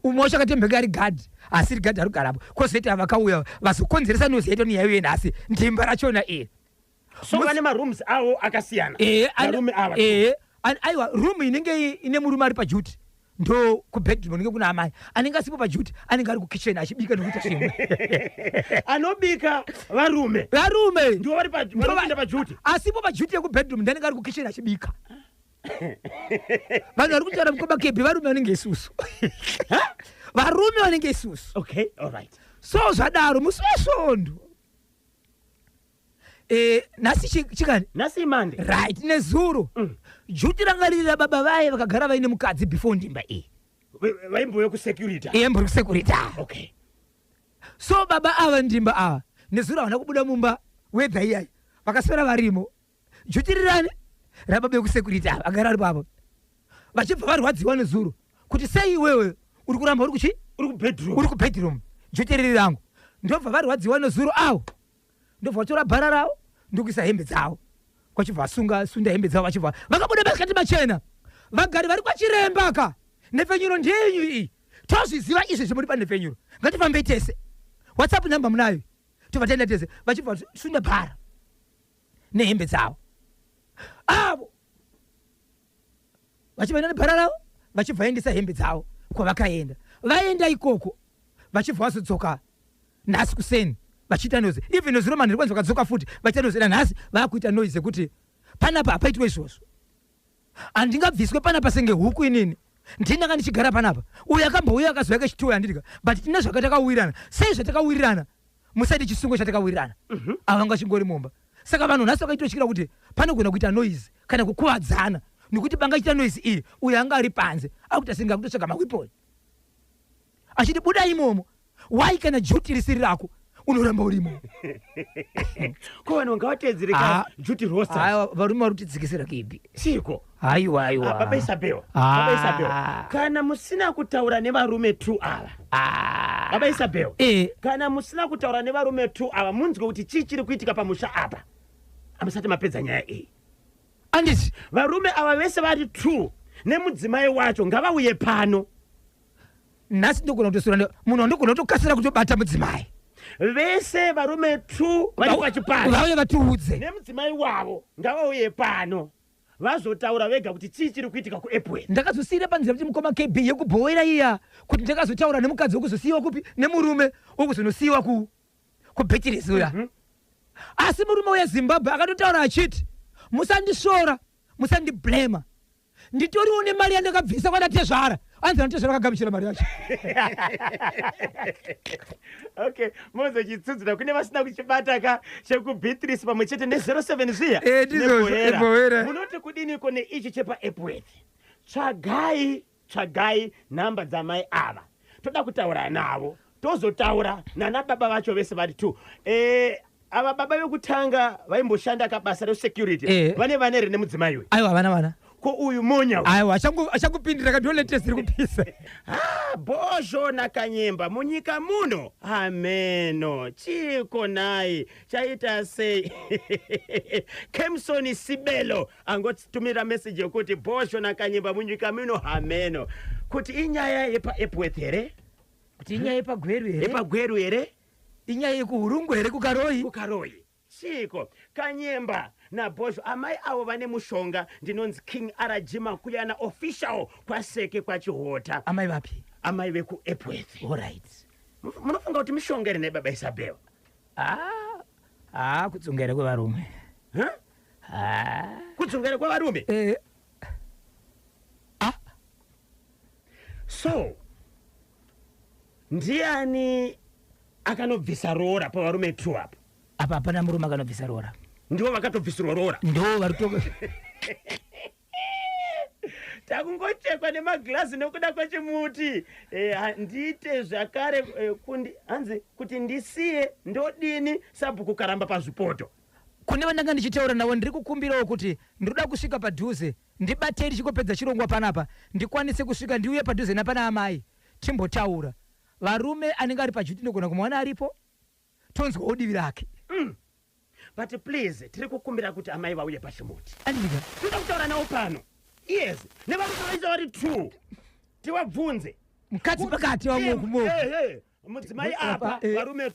umwe wacho akatembeka ari gadhi asiri gadhi ari kugarapo kwozoita vakauya vazokonzeresa nozi yaito niyaiuye nhasi ndimba rachona so vane marooms avo akasiyana varume ava aiwa room inenge ine murume ari paduty ndo kubedroom inenge kuna amai anenge asipo paduty anenge ari kukitchen achibika nekuita zvimwe anobika varume ndivo vari paduty asipo paduty yekubedroom ndanenge ari kukitchen achibika vanhu vari kutaura mukoma KB varume vanenge isusu varume vanenge isusu okay all right so zvadaro musi wesvondo nhasi chikani nhasi imande right nezuro juti rangarira baba vaye vakagara vaine mukadzi before ndimba iyi vaimboye kusecurity embori kusecurity okay so baba ava ndimba ava nezuro havana kubuda mumba wedha iyai vakaswera varimo juti rirani rababa yekusecurity ava agara ari pavo vachibva varwadziwa nezuro kuti sei iwewe uri kuramba uri kubedroom juti riri rangu ndobva varwadziwa nezuro avo ndobva vatora bhara ravo ndokuisa hembe dzavo kwachibva vasunda hembe dzavo vachibva vakabuda masikati machena vagari vari kwachirembaka nhefenyuro ndenyu iyi tozviziva izvi zvimuri panhefenyuro ngatifambei tese whatsapp namba munayo tobva taenda tese vachibva sunda bhara nehembe dzavo avo vachivaenda nebhara ravo vachibva vaendesa hembe dzavo kwavakaenda vaenda ikoko vachibva vazodzoka nhasi kuseni vachiita noise even noise romani rikwanzi vakadzoka futi vachiita noise nanhasi vaakuita noise yekuti panapa hapaitwe izvozvo handingabviswe panapa senge huku inini ndinanga ndichigara panapa uyo akambouya akazouya kechituya anditika but tina zvakatakawirana sei zvatakawirana musaiti chisungo chatakawirana ava vanga chingori mumba saka vanhu nhasi vakaitotyira kuti panogona kuita noise kana kukuvadzana nekuti bangachiita noise iyi uyo anga ari panze akuti asinga kutotsvaga mawiponi achiti buda imomo wai kana juti risiri rako unoramba urimo kuvanhu ngavateedzereka juti rosa varume vari kutidzikisira kipi siko aiwa baba Isabel kana musina kutaura nevarume 2 ava baba Isabel kana musina kutaura nevarume 2 ava munzwe kuti chii chiri kuitika pamusha apa amusati mapedza nyaya iyi anditi varume ava vese vari 2 nemudzimai wacho ngavauye pano nhasi ndogona kutosura munhu andogona kutokasira kutobata mudzimai vese varume 2 vari pachipani vauye vatiudze nemudzimai wavo ngavauye pano vazotaura vega kuti chii chiri kuitika kuEpworth ndakazosiyira panzira kuti mukoma KB yekubhoera iya kuti ndakazotaura nemukadzi wokuzosiyiwa kupi nemurume wokuzonosiyiwa kubhetiresi uya asi murume weZimbabwe akatotaura achiti musandisvora musandiblema nditoriwo nemari yandakabvisa kwandatezvara anzi anatezvara akagamuchira mari yacho okay mozochitsudzura kune vasina kuchibata ka chekubhitrisi pamwe chete ne07 zviya ndizvo munoti kudiniko neichi chepaEpworth tsvagai nhamba dzamai ava toda kutaura navo tozotaura nana baba vacho vese vari 2 ava baba vekutanga vaimboshanda kabasa resecurity vane here nemudzimai uyu aiwa vana ko uyu monya aiwa achangupindira kadole test rikupisa Bosho na Kanyimba munyika muno ameno chiko nayi chaita sei Kemson Sibelo angotumira message yokuti Bosho na Kanyimba munyika muno ameno kuti inyaya yepa Epworth here kuti inyaya yepa Gweru here inyaya yekuhurungu here kukaroyi chiko Kanyimba na Bosho amai avo vane mushonga ndinonzi King Arajima kuyana official kwaseke kwachihota amai vapi amai veku Epworth. Alright. Munofunga kuti mishonga ine baba Isabel? Kudzongera kwevarume. Kudzongera kwevarume? So, ndiani akanobvisa rora pavarume 2 apa? Apa hapana murume akanobvisa rora. Ndivo vakatobvisirwa rora? Ndo varitoka. Takungochekwa nemaglazi nekuda kwechimuti ndite zvakare hanzi kuti ndisiye ndodini sabhuku karamba pazvipoto kune vandanga ndichitaura navo ndiri kukumbirawo kuti ndinoda kusvika padhuze ndibatei ndichikopedza chirongwa panapa ndikwanise kusvika ndiuye padhuze napana amai timbotaura varume anenge ari pajuti ndogona kumuwana aripo tonzwawo divi rake but please tiri kukumbira kuti amai vauye pachimuti andika toda kutaura navo pano yes nevakutovaisa vari 2 tivabvunze mukadzi pakati wamukumo mudzimai apa varume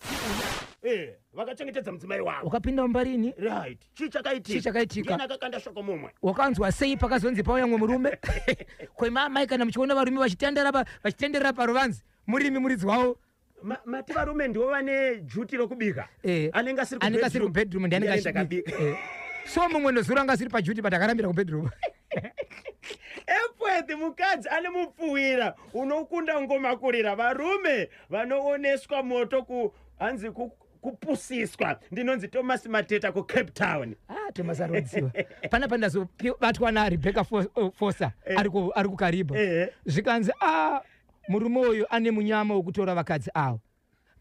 2 vakachengetedza mudzimai wavo wakapinda mumbarini right chii chakaitika akakanda shoko mumwe wakanzwa sei pakazonzi pauya mwe murume kwemamai kana muchiona varume vachitenderera parovanzi murimi muridzi wavo mati varume ndivo vane juti rokubika anenge asiri kubedroom ndianenge so mumwe nozuro anga asiri pajuti but akarambira kubedroom Epworth mukadzi ane mupfuwira unokunda ngomakurira varume vanooneswa moto hanzi kupusiswa ndinonzi Thomas Mateta kuCape Town. Thomas arodziwa panapa ndazobatwa naRebecca Foster ari kukariba zvikanzi murume uyu ane munyama wokutora vakadzi avo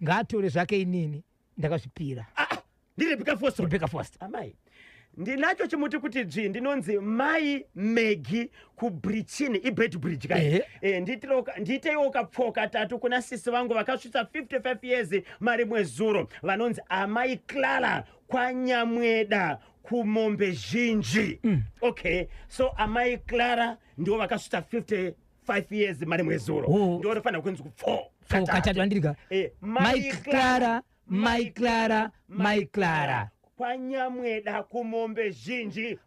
ngaatore zvake inini ndakazvipira ndiRebecca Foster amai ndinacho chimuti kuti ndinonzi mai Maggie kuBrichini iBedbridge kai nditewo kapfoka 3 kuna sisi vangu vakasvitsa 55 years mari mwezuro vanonzi amai Clara kwaNyamweda kumombe zhinji okay so amai Clara ndiwo vakasvitsa 55 years mari mwezuro ndiwo rofanira kunzi katatu andirika mai Clara kwaNyamweda kumombe zhinji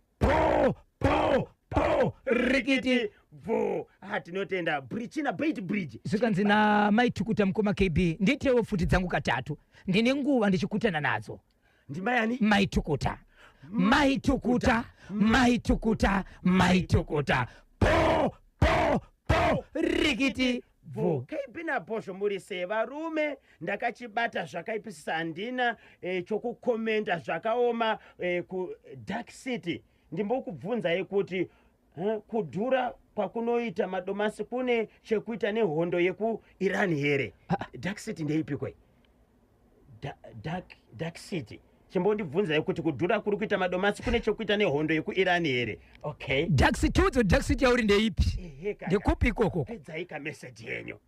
rikiti vo tinotenda Brichina Bedbridge zvikanzi na maitukuta mukoma KB nditewo futi dzangu katatu ndine nguva ndichikutana nadzo ndimayani maitukuta rikiti vo kaipina Bosho muri sei varume ndakachibata zvakaipisisa handina chokukomenda zvakaoma ku Dark City ndimbokubvunzai kuti kudhura kwakunoita madomasi kune chekuita nehondo yekuIran here Dark City ndeipi kwei Dark City chimbondibvunzai kuti kudhura kuri kuita madomasi kune chekuita nehondo yekuIran here okay Dark City yauri ndeipi ndekupi ikoko pedzai kameseji yenyu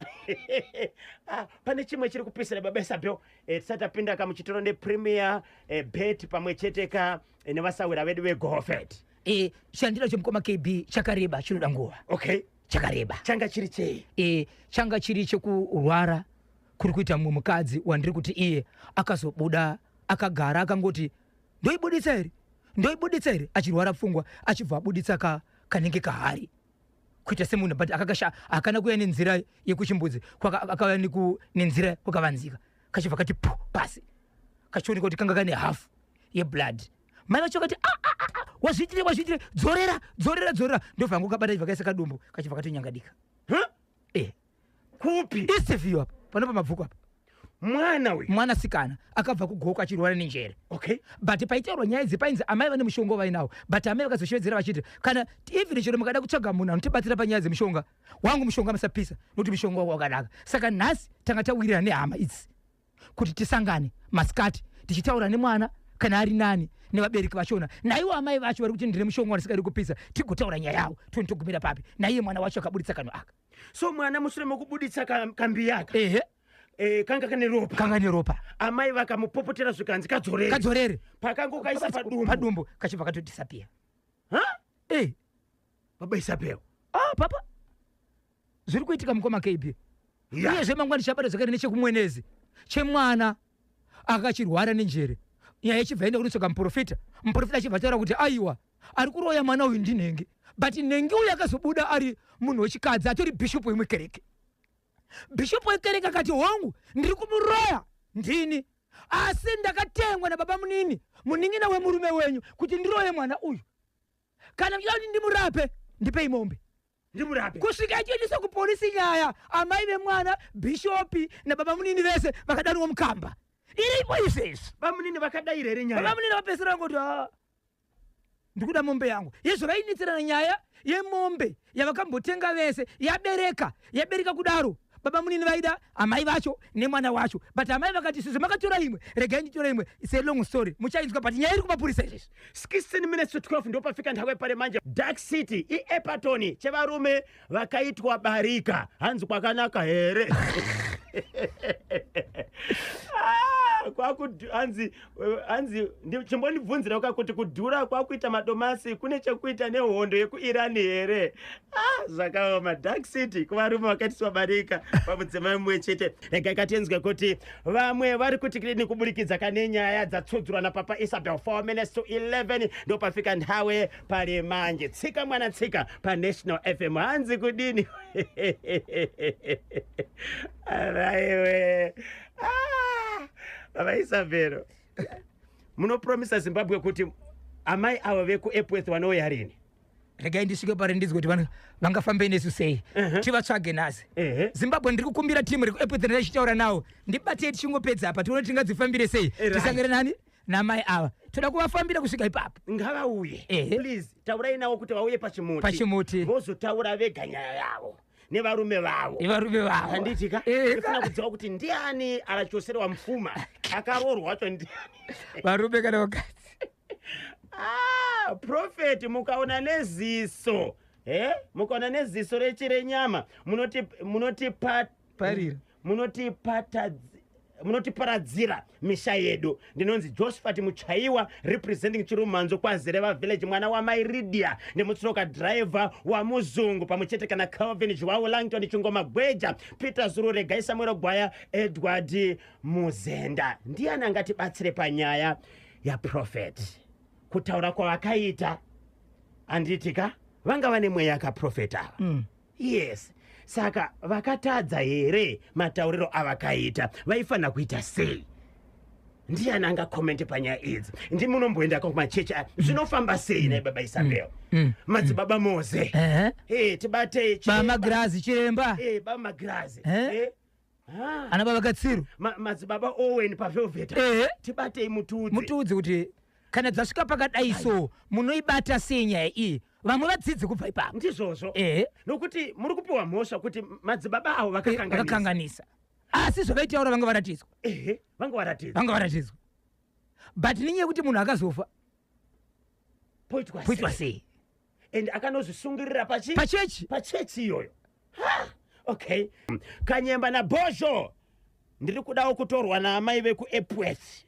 pane chimwe chiri kupisira baba Isabel tisatapinda kamuchitoro nePremier Bet pamwe chete nevasawira vedu veGoFed shandira chomukoma KB chakareba chinoda nguva okay chakareba changa chiri chei changa chiri chekurwara kuri kuita mumwe mukadzi wandiri kuti iye akazobuda akagara akangoti ndoibuditsa here achirwara pfungwa achibva abuditsa kanenge kahari kuita semunhu but akana kuya nenzira yekuchimbudzi akauya nenzira kwakavanzika kachibva kati pasi kachioneka kuti kanga kane hafu yeblood mai vacho kati wazviitire dzorera ndobva ngokabata chibva kaisa kadumbu kachibva katonyangadika kupi isevhiyo apa panopa mabvuku apa mwanasikana akabva kugoka achirwara nenjere okay but paitaurwa nyaya idzi painzi amai vane mushonga vainawo but amai vakazoshevedzera vachiti kana even chero mukada kutsvaga munhu anotibatsira panyaya dzemushonga wangu mushonga musapisa nokuti mushonga wangu wakanaka saka nhasi tanga tawirira nehama idzi kuti tisangane masikati tichitaura nemwana kana ari nani nevabereki vachona naiwo amai vacho vari kuti ndine mushonga wandisingadi kupisa tigotaura nyaya yawo togumira papi naiye mwana wacho akabuditsa kanhu aka so mwana mushure mokubuditsa kambi yaka kanga kane ropa amai vakamupopotera zvikanzi kadzorere pakango kaisa padumbu kachibva katodisapia baba Isabel papa zviri kuitika mukoma KB uyezve mangwani chabata zvakare nechekumwenezi chemwana akachirwara nenjere nyaya ichibva enda kunotsoka muprofita achibva taura kuti aiwa ari kuroya mwana uyu ndinhenge but nhengi uyu akazobuda ari munhu wechikadzi atori bhishopu wemukereke bhishopu wekereke akati hongu ndiri kumuroya ndini asi ndakatengwa nababa munin'ina wemurume wenyu kuti ndiroye mwana uyu kana mchida kuti ndimurape ndipei mombe kusvika ichiendesa kupolisi nyaya amai vemwana bhishopi nababa munini vese vakadanwa mukamba iripo izvezvi bamunini vakadaira here nyaya bamunini vapesera vangoti ndikuda mombe yangu yezvo vainitsirana nyaya yemombe yavakambotenga vese yabereka kudaro baba munini vaida amai vacho nemwana wacho but amai vakati sizvo makatora imwe regai nditora imwe it's a long story muchainzwa but nyaya iri kumapurisa izvezvi 16 minutes to 12 ndo pafika nthawi pale manje Dark City iEpatoni chevarume vakaitwa barika hanzi kwakanaka here hanzi chimbondibvunzira kuti kudhura kwakuita madomasi kune chekuita nehondo yekuIran here zvakaoma Dark City kuvarume vakaitiswa barika pamudzimai mumwe chete rega ikatenzwe kuti vamwe vari kutikireni kuburikidza kane nyaya dzatsudzurwa napapa Isabel 4 minutes to 11 ndo pafika nthawe pale manje tsika mwana tsika paNational FM hanzi kudini araiwe baba Isabel munopromisa Zimbabwe kuti amai ava vekuEpworth vanouya rini regai ndisvike pari ndizwe kuti vangafambe nesu sei tivatsvage nhasi Zimbabwe ndiri kukumbira timu rekuEpworth ndachitaura nawo ndibatei tichingopedza apa tione tingadzifambire sei tisangere nani namai ava toda kuvafambira kusvika ipapo ngavauye please taurai navo kuti vauye pachimuti vozotaura vega nyaya yavo nevarume vavo handitika ndifuna kudziva kuti ndiani arachoserwa mupfuma akarorwa wacho ndiani varume kana vakadzi profeti mukaona neziso mukaona neziso rechirenyama munotiparadzira misha yedu ndinonzi Josephat Muchaiwa representing Chirumanzo kwazereva village mwana wamai Lydia nemutsoka driver wamuzungu pamwechete kana Calvin Joao Langton Chingoma Gweja Peter Zurure Gai Samuel Gwaya Edward Muzenda ndiani angatibatsire panyaya ya prophet kutaura kwavakaita anditika vanga vane mweya yakaprofeta yes saka vakatadza here matauriro avakaita vaifanira kuita sei ndiani angakomende panyaya idzi ndi munomboenda kumachechi zvinofamba sei naye baba Isabel madzibaba Moze tibatei Magrazi Chiremba baba Magrazi ana baba Katsiru madzibaba Owen pavelvet tibatei mutudzi kuti kana dzasvika pakadai so munoibata sei nyaya iyi vamwe vadzidzi kubva ipapo ndizvozvo nokuti muri kupiwa mhosva kuti madzibaba avo vakakanganisa asi zvavaitaura vanga varatidzwa vanga varatidzwa but nenyaya yekuti munhu akazofa poitwa sei and akanozvisungirira pachechi iyoyo okay Kanyemba naBhozho ndiri kudawo kutorwa naamai vekuEpworth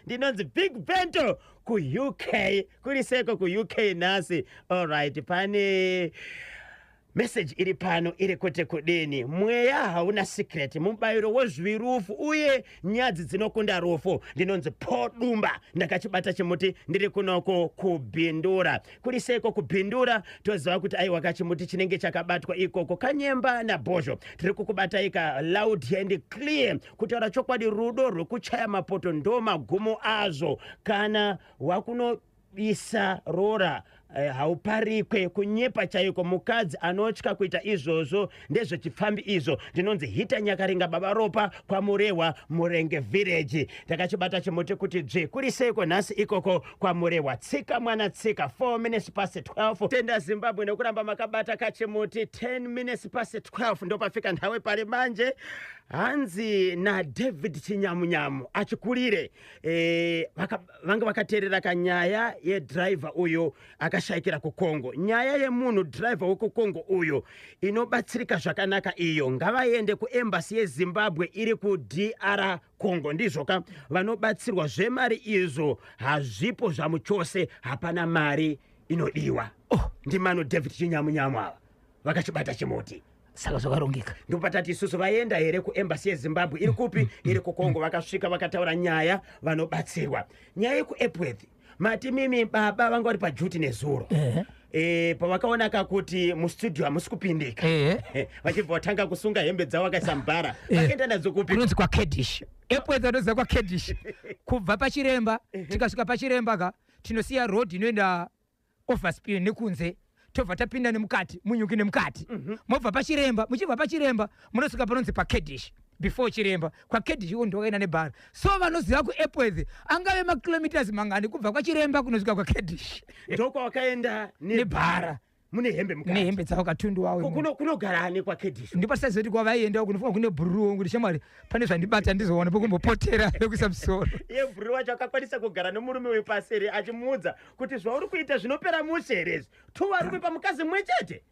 ndinonzi Big Bento ku-UK kuri seko ku-UK nhasi alright pane message iri pano iri kuti kudini mweya hauna secret mubayiro wezvirufu uye nyadzi dzinokunda rufu ndinonzi Paul Dumba ndakachibata chimuti ndiri kunoko kubhindura kuri seko kubhindura toziva kuti aiwa kachimuti chinenge chakabatwa ikoko Kanyemba naBhozho tiri kukubata ika loud and clear kutaura chokwadi rudo rwekuchaya mapoto ndo magumo azvo kana wakunoisa rora hauparikwe kunyepa chaiko mukadzi anotya kuita izvozvo ndezvechipfambi izvo ndinonzi Hita Nyakaringa baba ropa kwamurehwa Murenge village takachibata chimuti kuti dzve kuri seko nhasi ikoko kwamurehwa tsika mwana tsika 4 minutes past 12 tenda Zimbabwe nekuramba makabata kachimuti 10 minutes past 12 ndo pafika nthawe pari manje hanzi naDavid Chinyamunyamu achikulire vanga vakateerera kanyaya yedhiraivha uyo akashayikira kuCongo. Nyaya yemunhu dhiraivha wekuCongo uyo inobatsirika zvakanaka iyo ngavaende kuembassy yeZimbabwe iri kuDR Congo, ndizvo ka vanobatsirwa zvemari izvo hazvipo zvamuchose, hapana mari inodiwa. Ndimano David Chinyamunyamu ava vakachibata chimuti saka zvakarongeka. ndopatati isusu vaenda here kuembassy yeZimbabwe iri kupi iri kuCongo, vakasvika vakataura nyaya vanobatsirwa. Nyaya yekuEpworth mati mimi baba vanga vari pajuti nezuro pavakaonaka kuti mustudio hamusi kupindika vachibva vatanga kusunga hembe dzavo vakaisa mbhara vakaenda nadzo kupi kunonzi kwaKadish. Epworth anoziva kwaKadish. Kubva pachiremba tikasvika pachiremba ka tinosiya road inoenda Overspear nekunze tobva tapinda nemukati munyuki nemukati. Mobva pachiremba muchibva pachiremba munosvika panonzi paKadish. Before chiremba kwaKadish ndokaenda nebhara. So vanoziva kuEpworth angave makilometers mangani kubva kwachiremba kunosvika kwaKadish. ndoko wakaenda nebhara mune hembe mukati nehembe dzavo katundu wawo. kunogara ani kwaKadish? ndipo sazoti kwavaienda kunofunga kune bhuruu kuti shamwari pane zvandibata ndizoona pokumbopotera nekuisa musoro. iye bhuruu wacho akakwanisa kugara nomurume wepaseri achimuudza kuti zvauri kuita zvinopera mushe here izvi, tuvarume pamukadzi mumwe chete.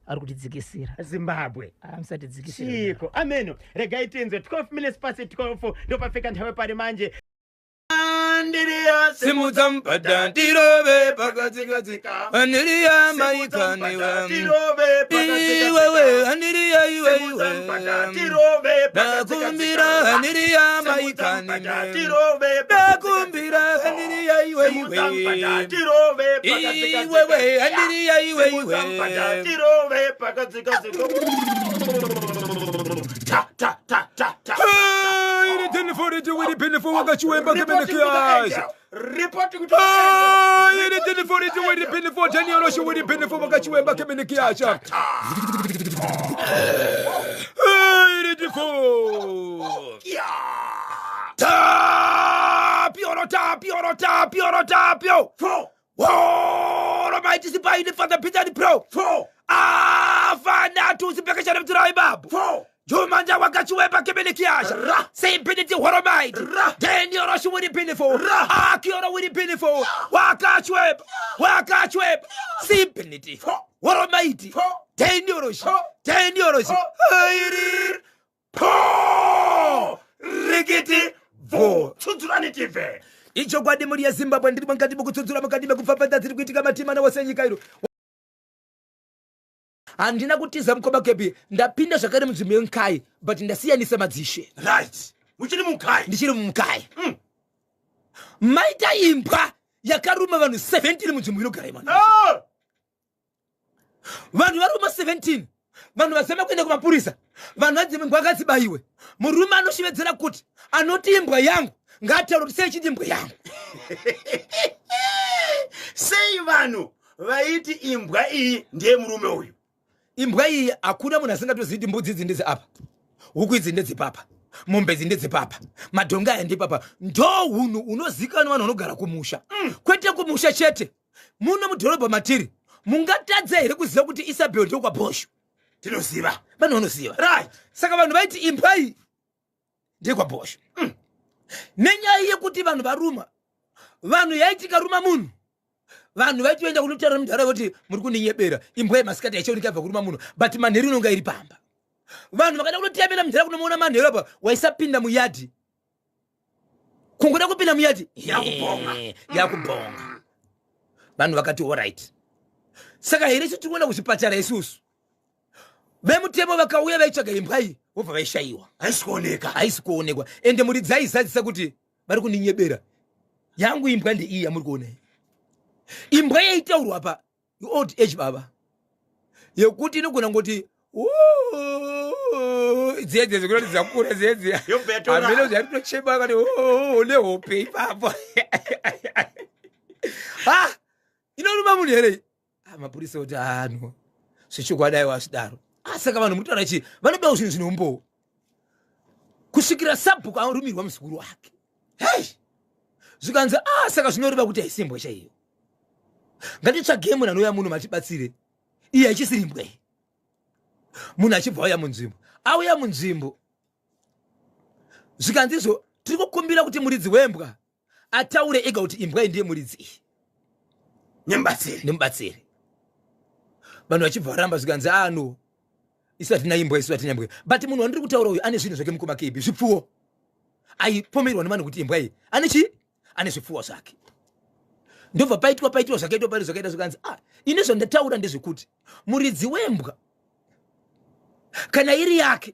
ari kutidzikisira Zimbabwe musatidzikisira chiko ameno. Regai tinzwe 12 minutes past 12 ndopafika nthawe pari manje. Simudza mpata ndirove pakadzikadzika andiriya maikaniwa iwewe andiriya iwewe ndakumbira andiriya maikani ndakumbira andiriya iwewe iwewe andiriya iwewe Ini pinifo wakachiwemba kemenekiasha Reporting to ini tinifo widi pinifo teni orosho widi pinifo wakachiwemba kemenekiasha ini tifo tapio Almighty Sipaini Father Peter the Pro Fana tu sipekesha mtirai babu Jumanja wakachiwemba kemenekiasha Simpinity Horomite Deni orosho widi pinifo Akioro widi pinifo Wakachiwemba Simpinity Horomite Deni orosho Rigiti Vo Tutsuranitive. Icho kwa demuri ya Zimbabwe ndiri mangati mukutsudzura mukati mekufafadza dziri kuitika matima na wasenyika iro. Handina kutiza mkoba kepi ndapinda zvakare munzvimbo yenkai but ndasiyanisa madzishe. Right. Muchiri mukai. Ndichiri mukai. Maita imbwa yakaruma vanhu 17 munzvimbo inogara imwana. Vanhu varuma 17. Vanhu vasema kuenda kumapurisa. Vanhu vadzime imbwa akadzibayiwe. Murume anoshevedzera kuti anoti imbwa yangu ngataura kuti sei chiti imbwa yangu. Sei vanhu vaiti imbwa iyi ndiye murume uyu. Imbwa iyi hakuna munhu asingatozivi mbudzi idzi ndedze apa, huku idzi ndedze papa, mombe idzi ndedze papa, madhonga aya ndepapa. Ndo hunhu unozikanwa vanhu vanogara kumusha. Kwete kumusha chete, muno mudhorobha matiri mungatadza here kuziva kuti Isabel ndekwaBhosho? Tinoziva. Vanhu vanoziva. Right. Saka vanhu vaiti imbwa iyi ndekwaBhosho. Nenyaya yekuti vanhu varuma, vanhu yaitika ruma munhu, vanhu vaiti vaenda kunotaura mundharaunda kuti muri kundinyebera, imbwa yemasikati yachiona ikabva kuruma munhu, but manheru inonga iri pamba. Vanhu vakaenda kunotiyamira mundharaunda kunomuona manheru apa waisapinda muyadhi. Kungoda kupinda muyadhi yakubhonga. Vanhu vakati alright. Saka here tiri kuenda kuzvipatara isusu. Vemutemo vakauya vaitsvaga imbwa iyi vobva vaishayiwa. Haisi kuonekwa. Ende muri dzaizadzisa kuti vari kundinyebera. Yangu imbwa ndeiyi yamuri kuona iyi. Imbwa yaitaurwa pa old age baba yekuti inogona ngoti dzedze zikurati dzakura dzedze amene zvatocheba kati nehope ipapo inoruma munhu here. Mapurisa kuti ano zvichikwadai wasidaro. Saka vanhu mutaura chi vanobewa zvinhu zvinombo kusvikira sabhuku arumirwa muzukuru wake. Zvikanzi saka zvinoreva kuti haisimbwa chaiyo. Ngatitsvagei munhu anouya munhu matibatsire. Iye achisiri imbwa. Munhu achibva auya munzvimbo. Auya munzvimbo zvikanzizo tiri kukumbira kuti muridzi wembwa ataure ega kuti imbwa ndiye muridzi nemubatsiri. Vanhu vachibva varamba zvikanzi ano isu hatina imbwa isu hatina imbwa, but munhu wandiri kutaura uyu ane zvinhu zvake mukoma KB, zvipfuwo. Aipomerwa nevanhu kuti imbwa iyi ane zvipfuwo zvake. Ndobva paitwa zvakaitwa pari zvakaita zvikanzi ine zvandataura ndezvekuti muridzi wembwa kana iri yake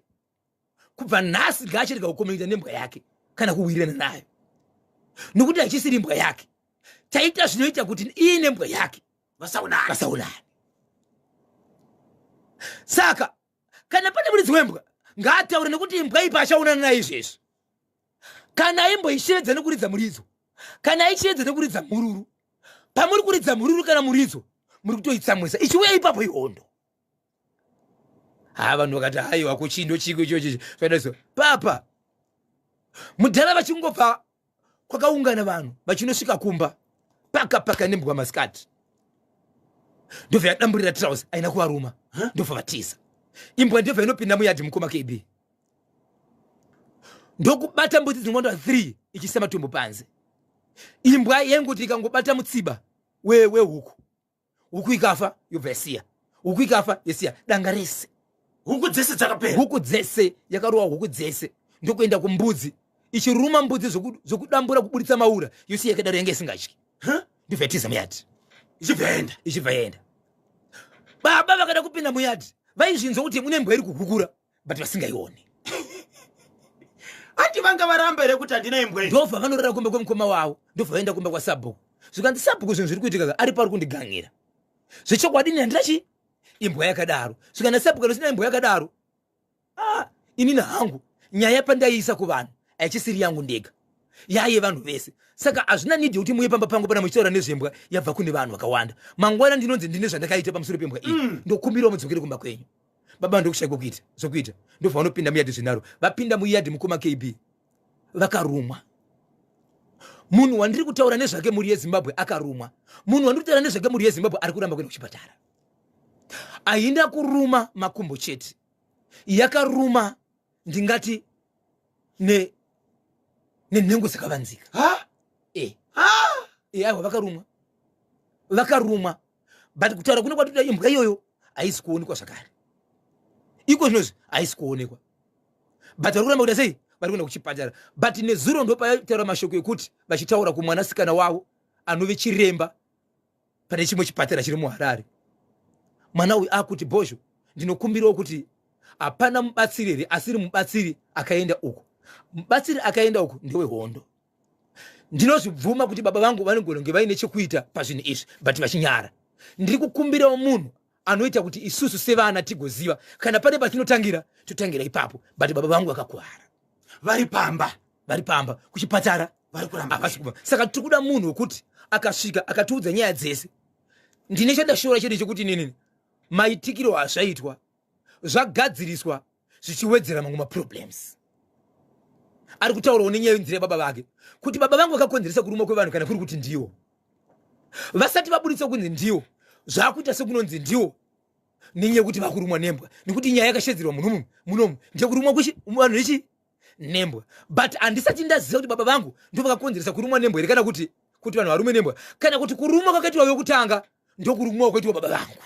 kubva nhasi ngaachirega kukomunika nembwa yake kana kuwirirana nayo, nokuti achisiri imbwa yake taita zvinoita kuti iyi nembwa yake vasaunana. Saka kana pane muridzi wembwa ngaataure, nekuti imbwa iyi pachaunana nayo izvezvi, kana imbwa ichiedza nekuridza muridzo, kana ichiedza nekuridza mururu, pamuri kuridza mururu kana muridzo muri kutoitsamwisa ichiuya ipapo ihondo. Vanhu vakati haiwa kuchindo chiko ichochi zvadaso papa mudhara vachingobva kwakaungana vanhu vachinosvika kumba paka nembwa masikati, ndobva yadamburira trouser aina kuvaruma, ndobva vatiza. Imbwa ndobva inopinda muyadhi mukoma KB, ndokubata mbudzi dzinongondwa 3 ichisa matumbu panze. Imbwa yengoti ikangobata mutsiba huku ikafa yobva yasiya, huku ikafa yasiya danga rese. Huku dzese dzakapera, huku dzese yakarowa, huku dzese ndokuenda kumbudzi ichiruma mbudzi zvokudambura kuburitsa maura yosiya yakadaro yange isingatyi. Ndobva yatiza muyadhi ichibva yaenda. Baba vakada kupinda muyadhi vaizvinzwa kuti mune mbwa iri kuhukura but vasingaioni. Ati vanga varamba here kuti handina imbwa iyi. Ndobva vanorara kumba kwemukoma wavo, ndobva vaenda kumba kwaSabhuku. Zvikanzi Sabhuku zvinhu zviri kuitika ari pari kundigangira. Zvechokwadi handirachi imbwa yakadaro. Zvikana Sabhuku risina imbwa yakadaro. Inini hangu nyaya pandaiisa kuvanhu aichisiri yangu ndega, yaiye vanhu vese. Saka hazvina nidhi kuti muye pamba pangu pana muchitaura nezvembwa yabva kune vanhu vakawanda. Mangwana ndinonzi ndine zvandakaita pamusoro pembwa iyi. Ndokumbirawo mudzokere kumba kwenyu. Baba ndokushayikwa kuita zvokuita, ndobva vanopinda muyadhi zvinaro. Vapinda muyadhi mukoma KB vakarumwa. Munhu wandiri kutaura nezvake muri yeZimbabwe akarumwa. Munhu wandiri kutaura nezvake muri yeZimbabwe ari kuramba kuenda kuchipatara. Aina kuruma makumbo chete, yakaruma ndingati nenhengo dzakavanzika. Aiwa vakarumwa but kutaura kuno kwatuda imbwa iyoyo haisi kuonekwa zvakare. Iko zvinozvi haisi kuonekwa but vari kuramba kuda sei, vari kuenda kuchipatara. But nezuro ndopataura mashoko ekuti vachitaura kumwanasikana wavo anove chiremba pane chimwe chipatara chiri muHarare. Mwana uyu akuti Bhozho, ndinokumbirawo kuti hapana mubatsiri here, asiri mubatsiri akaenda uko. Mubatsiri akaenda uko ndewehondo. Ndinozvibvuma kuti baba vangu vanogona vaine chekuita pazvinhu izvi but vachinyara. Ndiri kukumbirawo munhu anoita kuti isusu sevana tigoziva kana pane patinotangira totangira ipapo, but baba vangu vakakuwara, vari pamba kuchipatara, vari kuramba. Saka tiri kuda munhu wekuti akasvika akatiudza nyaya dzese. Ndine chandashora chedu chekuti nini maitikiro azvaitwa zvagadziriswa zvichiwedzera mamwe maproblems. Ari kutaurawo nenyaya yenzira baba vake kuti baba vangu vakakonzeresa kuruma kwevanhu kana kuri kuti ndiwo. Vasati vaburitsa kunzi ndiwo zvakuita sekunonzi ndiwo nenyaya yekuti vakurumwa nembwa, nekuti nyaya yakashedzerwa munomu ndekurumwa vanhu vechi nembwa. But handisati ndaziva kuti baba vangu ndo vakakonzeresa kurumwa nembwa here, kana kuti vanhu varume nembwa, kana kuti kurumwa kwakaitwa yokutanga ndokurumwa kwakaitwa baba vangu.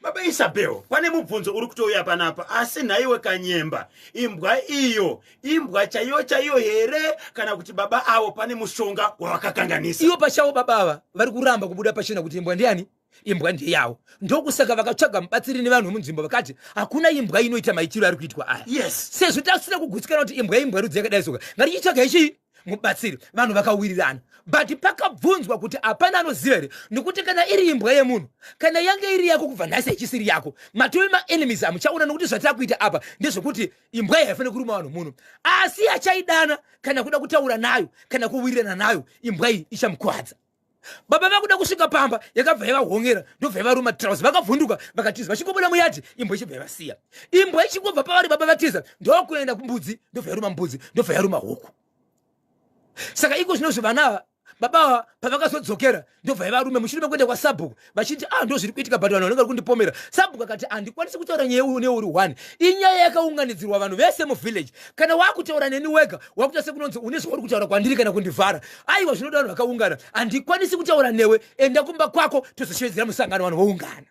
Baba Isabel, pane mubvunzo uri kutouya panapa, asi nhaiwe Kanyemba, imbwa chaiyo here kana kuti baba avo pane mushonga wavakakanganisa? Ivo pachavo babava vari kuramba kubuda pachena kuti imbwa ndiani, imbwa ndeyavo. Ndokusaka vakatsvaga mubatsiri nevanhu munzvimbo vakati hakuna imbwa inoita maitiro ari kuitwa aya. Yes. Sezvo tasina kugutsikana kuti imbwa rudzi yakadai soka ngatichitsvaga ichi mubatsiri. Vanhu vakawirirana but pakabvunzwa kuti hapana anoziva here, nekuti kana iri imbwa yemunhu, kana yange iri yako kubva nhasi ichisiri yako, matove maenemies amuchaona, nokuti zvatakuita apa ndezvekuti imbwa iyi haifaniri kuruma vanhu muno, asi achaidana kana kuda kutaura nayo kana kuwirirana nayo, imbwa iyi ichamukwadza. Baba vakuda kusvika pamba yakabva yavahongera, ndobva yavaruma trouser, vakavhunduka vakatiza, vachingobuda muyadhi imbwa ichibva yavasiya. Imbwa ichingobva pavari baba vatiza ndokuenda kumbudzi, ndobva yaruma mbudzi, ndobva yaruma huku. Saka iko zvinozvo vanava baba pavakazodzokera ndobva varume mushure mekuenda kwasabhuku vachiti ndo zviri kuitika but vanhu vanenge vari kundipomera. Sabhuku akati handikwanisi kutaura nyaya neuri 1 inyaya yakaunganidzirwa vanhu vese muvhillage kana wakutaura neni wega wakuita sekunonzi une zvauri kutaura kwandiri kana kundivhara. Aiwa zvinoda vanhu vakaungana handikwanisi kutaura newe enda kumba kwako tozoshevedzera musangano vanhu voungana.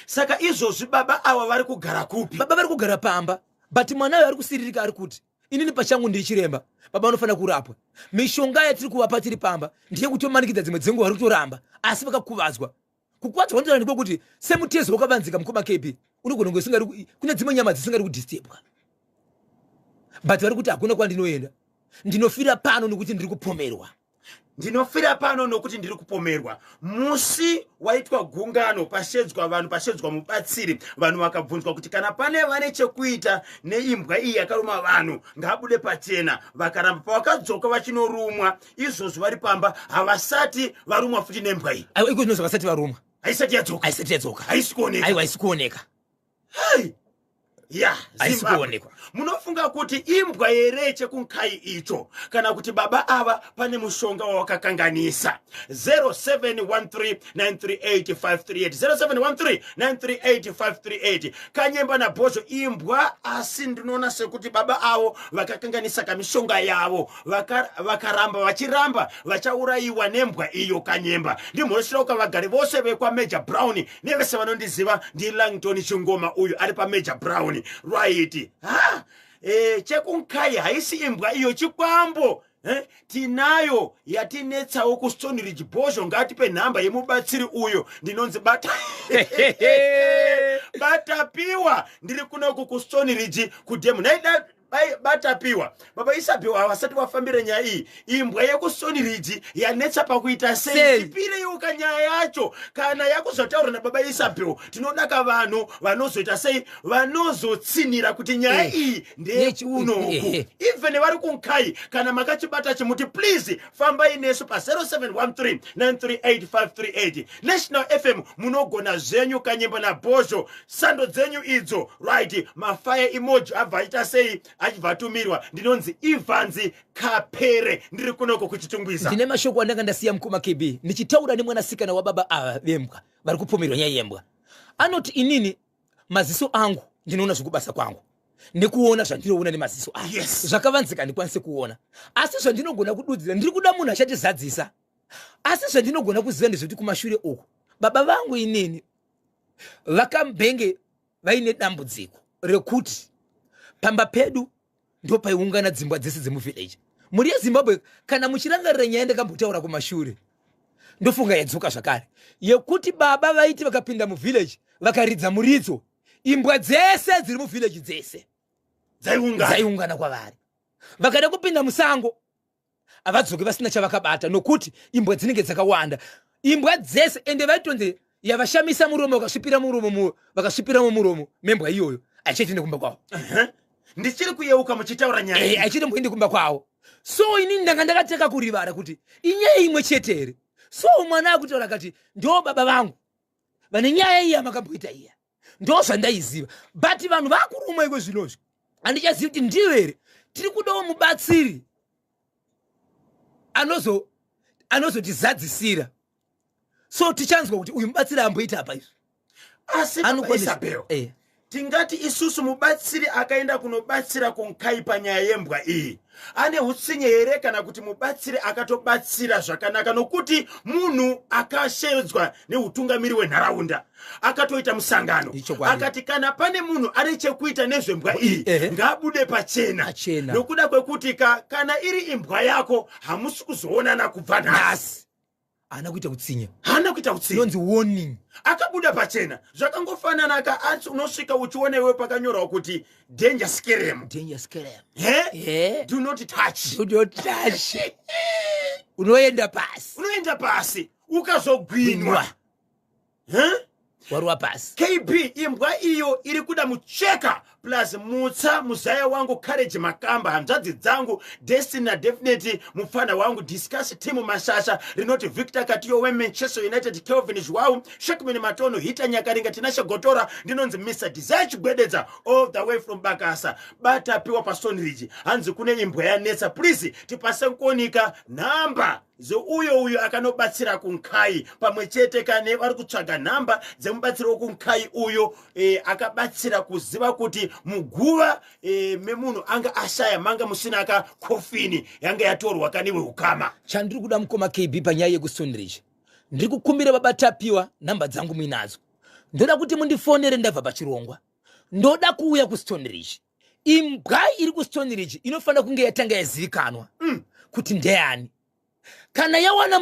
Saka izvozvi baba ava vari kugara kupi? Baba vari kugara pamba but mwana uyo ari kusiririka ari kuti inini pachangu ndiri chiremba baba anofanira kurapwa. Mishonga yatiri kuvapa tiri pamba ndiye kutomanikidza dzimwe dzenguva vari kutoramba asi vakakuvadzwa. Kukuvadzwa ndizvo ndiko kuti semutezo wakavanzika mukoma KP unogona kunge kune dzimwe nyama dzisingari kudhisturbwa but vari kuti hakuna kwandinoenda ndinofira pano nekuti ndiri kupomerwa. Ndinofira pano nokuti ndiri kupomerwa. Musi waitwa gungano pashedzwa vanhu pashedzwa mubatsiri vanhu vakabvunzwa kuti kana pane vane chekuita neimbwa iyi yakaruma vanhu ngabude pachena. Vakaramba pavakadzoka vachinorumwa izvozvo vari pamba havasati varumwa futi nembwa iyi. Aiwa iko zvinozva vasati varumwa. Haisati yadzoka. Haisi kuoneka. Aiwa haisi kuoneka. Hey! Ya, Zimbabwe. Munofunga kuti imbwa here chekunkai icho kana kuti baba ava pane mushonga wawakakanganisa. 0713938538 0713938538 Kanyemba na Bhozho imbwa asi ndinoona sekuti baba avo vakakanganisa kamishonga yavo vakaramba vachiramba vachaurayiwa nembwa iyo Kanyemba. Ndimhoshera ukavagari vose vekwa Major Brown nevese vanondiziva ndi Langton Chingoma uyu ari pa Major Brown. Right. Chekunkai haisi imbwa iyo chikwambo. Tinayo yatinetsawo ku Stone Ridge Bhozho ngatipe nhamba yemubatsiri uyo ndinonzi Batapiwa ndiri kunoku ku Stone Ridge kudemu naida Batapiwa. Baba Isabel havasati vafambire nyaya iyi. Imbwa yeku Stone Ridge yanetsa pakuita sei ipire yuka nyaya yacho kana yakuzotaura na baba Isabel tinodaka vanhu vanozoita sei vanozotsinira kuti nyaya iyi ndeyekunoku. Even vari kunkai kana makachibata chimuti please fambai nesu pa 0713938538 National FM munogona zvenyu Kanyemba na Bhozho sando dzenyu idzo right mafire emoji abva aita sei achibvatumirwa ndinonzi Ivanzi Kapere ndiri kunoko kuchitungwiza. Ndine mashoko andanga ndasiya mukoma KB ndichitaura nemwanasikana wa baba ava vembwa vari kupomerwa nyaya yembwa. Anoti inini maziso angu ndinoona zvekubasa kwangu nekuona zvandinoona nemaziso angu. Yes. Zvakavanzika ndikwanise kuona asi zvandinogona kududzira ndiri kuda munhu achatizadzisa asi zvandinogona kuziva ndezvekuti kumashure uku baba vangu inini vakambenge vaine dambudziko rekuti pamba pedu ndo paiungana dzimbwa dzese dzemuvillage. Muri yeZimbabwe kana muchirangarira nyaya ndakambotaura kumashure ndofunga yadzoka zvakare yekuti baba vaiti vakapinda muvillage vakaridza muridzo imbwa dzese dziri muvillage dzese dzaiungana kwavari. Vakada kupinda musango havadzoki vasina chavakabata nokuti imbwa dzinenge dzakawanda imbwa dzese ende vaitonze yavashamisa muromo vakasvipiramo muromo membwa iyoyo aichitinde kumba kwavo. Ndichiri kuyeuka muchitaura nyaya aichiti mboende kumba kwavo. So inini ndanga ndakateka kurivara kuti inyaya imwe chetere. So mwana akutaura kati ndo baba vangu vane nyaya iya makamboita iya ndo zvandaiziva but vanhu vakuruma iko zvinozvi handichazivi kuti ndiyo here tiri kudawo mubatsiri anozotizadzisira. So tichanzwa kuti uyu mubatsiri amboita apa izvo. Asi Isabel tingati isusu mubatsiri akaenda kunobatsira kunkai panyaya yembwa iyi ane hutsinye here kana kuti mubatsiri akatobatsira zvakanaka nokuti munhu akashedzwa neutungamiri wenharaunda akatoita musangano akati kana pane munhu ane chekuita nezvembwa iyi ngabude pachena nokuda kwekuti kana iri imbwa yako hamusi kuzoonana kubva nhasi. Hana kuita kutsinya. Nonzi warning. Akabuda pachena. Zvakangofanana ati unosvika uchionewe pakanyorwa kuti danger scare. Do not touch. Unoenda pasi. Ukazogwinwa. Warua pasi. KB imbwa iyo iri kuda mucheka plus mutsa muzaya wangu Courage Makamba, hanzvadzi dzangu Destiny na Definitely, mufana wangu Discuss Timu Mashasha, rinoti Victor Katiyo we Manchester United, Kelvin Joao, Shekmini Matono, Hita Nyakaringa, Tinasha Gotora, ndinonzi Mr. Desire Chigwededza all the way from Bakasa. Bata piwa pa Stone Ridge, hanzi kune imbwa yanetsa, please tipase kuonika namba zo uyo akanobatsira kunkai pamwe chete kane vari kutsvaga namba dzemubatsiri wokunkai uyo akabatsira kuziva kuti muguva memunhu anga ashaya manga musina akakofini yanga yatorwa kaniwe ukama. Chandiri kuda mukoma KB panyaya yekuStone Ridge, ndiri kukumbira baba Tapiwa namba dzangu muinadzo, ndoda kuti mundifonere ndabva pachirongwa, ndoda kuuya kuStone Ridge. Imbwa iri kuStone Ridge inofanira kunge yatanga yazivikanwa kuti ndeyani. Kana yawana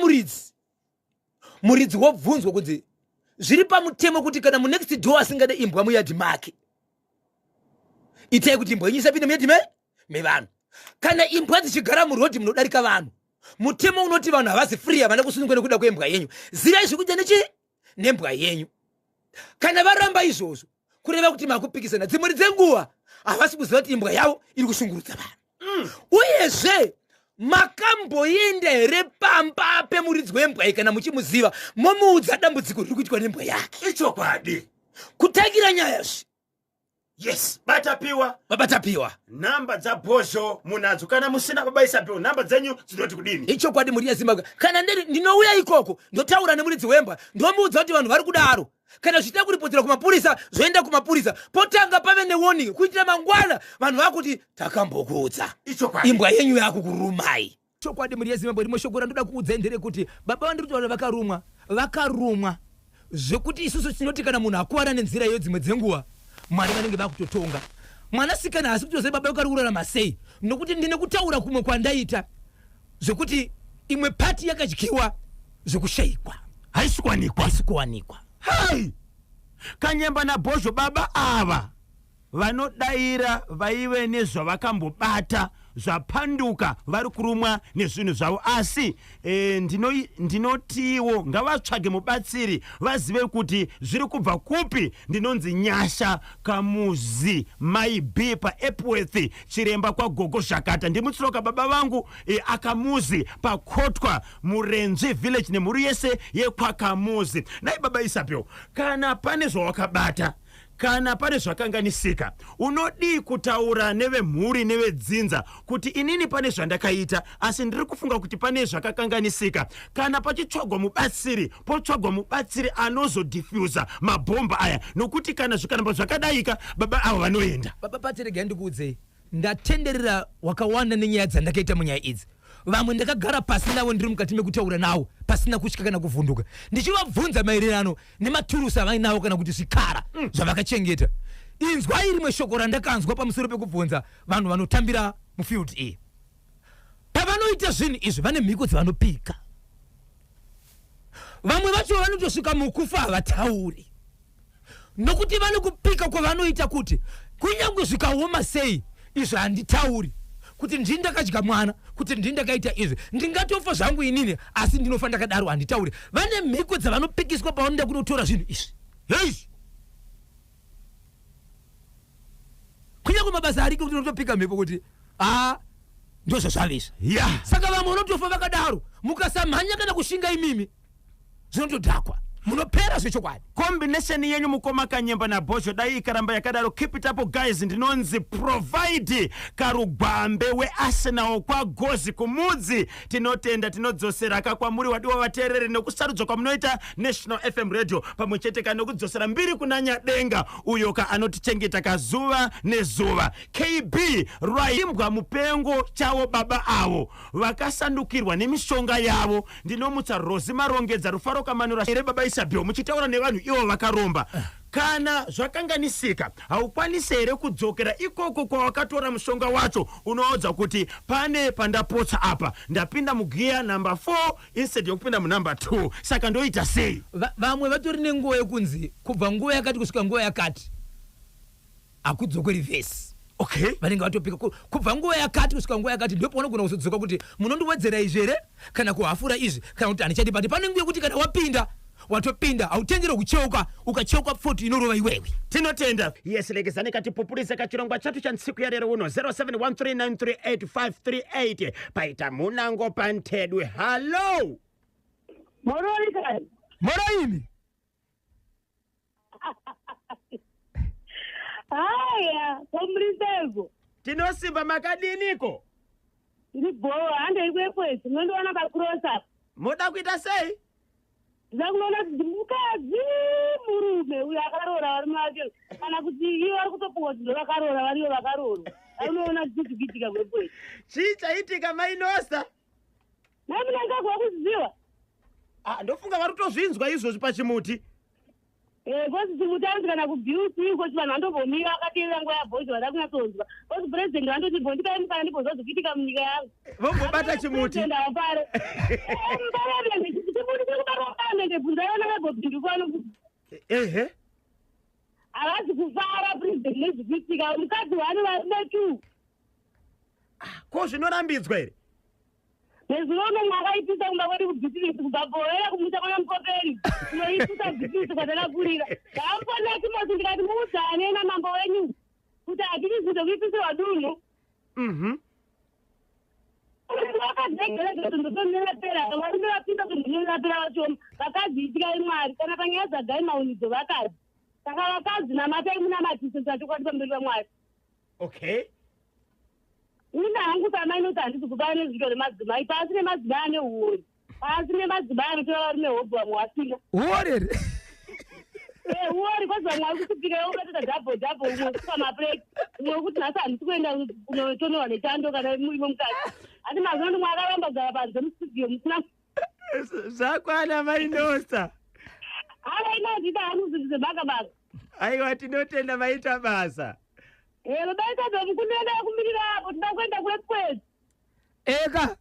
muridzi wobvunzwa kuti zviri pamutemo kuti kana munext door asingade imbwa muyadhi make, itai kuti imbwa yenyu isapinde muyadhi mevanhu. Kana imbwa dzichigara murodhi munodarika vanhu, mutemo unoti vanhu havasi free, havana kusunungwa nekuda kwembwa yenyu. Zivai zvekuita nembwa yenyu. Kana varamba izvozvo kureva kuti makupikisana, dzimwe dzenguva havasi kuziva kuti imbwa yavo iri kushungurudza vanhu. Uyezve makamboenda here pamba pemuridzi wembwa kana muchimuziva momuudza dambudziko riri kuitwa nembwa yake? Ichokwadi. Kutangira nyayazvi. Yes, Batapiwa. Baba Tapiwa, namba dza Bhozho munadzo, kana musina baba Isapiwa namba dzenyu dzinoti kudini? ichokwadi muri yeZimbabwe. Kana ndinouya ikoko ndotaura nemuridzi wembwa ndomuudza kuti vanhu vari kudaro, kana zvichida kuripotera kumapurisa zvoenda kumapurisa, potanga pave newarning kuitira mangwana vanhu vakuti takambokuudza Ichokwadi. imbwa yenyu yakukurumai. chokwadi muri yeZimbabwe rimwe shoko randoda kuudza ndere kuti baba vandiri kuti vanhu vakarumwa zvekuti isusu tinoti kana munhu akuwara nenzira iyo dzimwe dzenguva Mwari vanenge vakutotonga. Mwanasikana hasi kuti baba ukari kurarama sei, nokuti ndine kutaura kumwe kwandaita zvekuti imwe pati yakadyiwa zvekushayikwa haisikuwanikwa. Hai! Kanyemba na Bhozho baba ava vanodaira vaive nezvavakambobata zvapanduka vari kurumwa nezvinhu zvavo, asi ndinotiwo ngavatsvage mubatsiri vazive kuti zviri kubva kupi. Ndinonzi Nyasha Kamuzi Mai B paEpworth, chiremba kwaGogo Zhakata. Ndimutsiroka baba vangu akamuzi pakotwa Murenzi village nemhuri yese yekwakamuzi. Nai baba Isapiwa, kana pane zvawakabata, kana pane zvakanganisika, unodi kutaura nevemhuri nevedzinza kuti inini pane zvandakaita, asi ndiri kufunga kuti pane zvakakanganisika. Kana pachitsvagwa mubatsiri, potsvagwa mubatsiri anozodiffuza mabhomba aya, nokuti kana zvikanamba zvakadaika baba ava vanoenda. Baba Patirega ndikuudze, ndatenderera wakawanda nenyaya dzandakaita munyaya idzi. Vamwe ndakagara pasi navo ndiri mukati mekutaura nawo pasina kutya kana kuvhunduka, ndichivabvunza maererano nematurusi avainawo kana kuti zvikara zvavakachengeta. Inzwai rimwe shoko randakanzwa pamusoro pekubvunza vanhu vanotambira mufield iyi. Pavanoita zvinhu izvi vane mhiko dzavanopika. Vamwe vacho vanotosvika mukufa havatauri, nokuti vane kupika kwavanoita kuti kunyange zvikaoma sei izvi handitauri, kuti ndindakadya mwana, kuti ndindakaita izvi, ndingatofa zvangu inini, asi ndinofa ndakadaro handitauri. Vane mhiko dzavanopikiswa pavanoda kunotora zvinhu izvi. Hei! Kunyange mabasa ariko kuti unotopika mhepo kuti ndozvo zvavisa. Saka vamwe unotofa vakadaro, mukasamhanya kana kushinga imimi zvinotodhakwa, munopera zvechokwadi. Combination yenyu mukoma Kanyemba na Bhozho dai ikaramba yakadaro, keep it up guys. Ndinonzi provide Karugwambe we Arsenal kwa Gozi kumudzi. Tinotenda tinodzosera kakwamuri wadiwa vateereri nekusarudzwa kwamunoita National FM Radio, pamwe chete kana kudzosera mbiri kunanya denga uyoka anotichengeta kazuva nezuva. KB rwaimbwa mupengo chavo baba avo vakasandukirwa nemishonga yavo. Ndinomutsa Rozi Marongedza, Rufaro Kamanura, baba Isapiwa, muchitaura nevanhu ivo vakaromba. Kana zvakanganisika, haukwanisi here kudzokera ikoko kwawakatora mushonga wacho, unoodza kuti pane pandapotsa apa, ndapinda mugiya number 4 instead yokupinda munumber 2. Saka ndoita sei? Vamwe vatori nenguva yekunzi kubva nguva yakati kusvika nguva yakati akudzokeri vhesi. Okay, vanenge vatopika kubva nguva yakati kusvika nguva yakati, ndipo unogona kuzodzoka kuti munondiwedzera izvi here kana kuhafura izvi kana kuti handichadi pati. Pane nguva yekuti kana wapinda watopinda autenjera kucheuka ukacheuka 40 inorova iwewe. Tinotenda. Yes, lekezani katipupulise kachirongwa chatu cha ntsiku ya lero uno 0713938538 paita munango pantedwe. Hello. Moroni kani. Moraimi. Haya, komrisego. Tinosimba makadiniko. Ndi boa ande ikwekwezi nondoona pakurosa. Moda kuita sei? Ndakuona mukadzi murume uyo akarora vari make kana kuti ivo vari kutopuwa zvinhu vakarora variyo vakarorwa. Unoona zvichiitika kwekwezi. Chii chaitika mainosa? Namunangagwa kuziva. Ndofunga vari kutozvinzwa izvozvi pachimuti. Kozi chimuti anzi kana kubhiusi kochi vanhu vandobomira akateerera nguva yabhozi vada kunyatsonzwa. Kozi purezidendi vandoti bondipai mukana ndibozva zvichiitika munyika yangu. Vombobata chimuti. Ndapare. Mbarabenge chimuti chekubarwa pamende bvunzana navagobhinduka vanokuti. Ehe. Havazi kufara purezidendi nezvikuitika mukadzi wani varume tu. Ko zvinorambidzwa here? Nezvinono mwakaitisa kumba kwedu kubhizinesi kubvaborera kumusa kwana mukoperi. Unoitisa bhizinesi kwatakakurira. Ndamponeti mosi ndikati muudzaane namambo wenyu kuti hatiri zvinhu kuitisirwa dunhu. Vakadzegera ndondotonenapera varume vapinda kundonenapera vachoma vakadzi itika imwari kana panyaya dzagai maunidzo vakadzi saka vakadzi namatai munamatise chachokwadi pamberi pamwari. Okay. Ina hangu sama inoti handisi kubaa nezvito remadzimai pasi nemadzimai ane uori pasi nemadzimai anotora varume hobho vamwe wasinga uorere uori kozi vamwe vari kusipika ukatoita dhabho umwe usuka mapureti umwe wekuti nhasi handisi kuenda kunotonora nechando kana imwe mukadzi asi mazino ndimwe akaramba kugara panze mustudio musina Zvakwana mainosa. ava inazita hanuzivise bhakabhaka. Aiwa tinotenda maita basa. Vabaisa mukunenda kumirira apo tida kuenda kwekwezi. Eka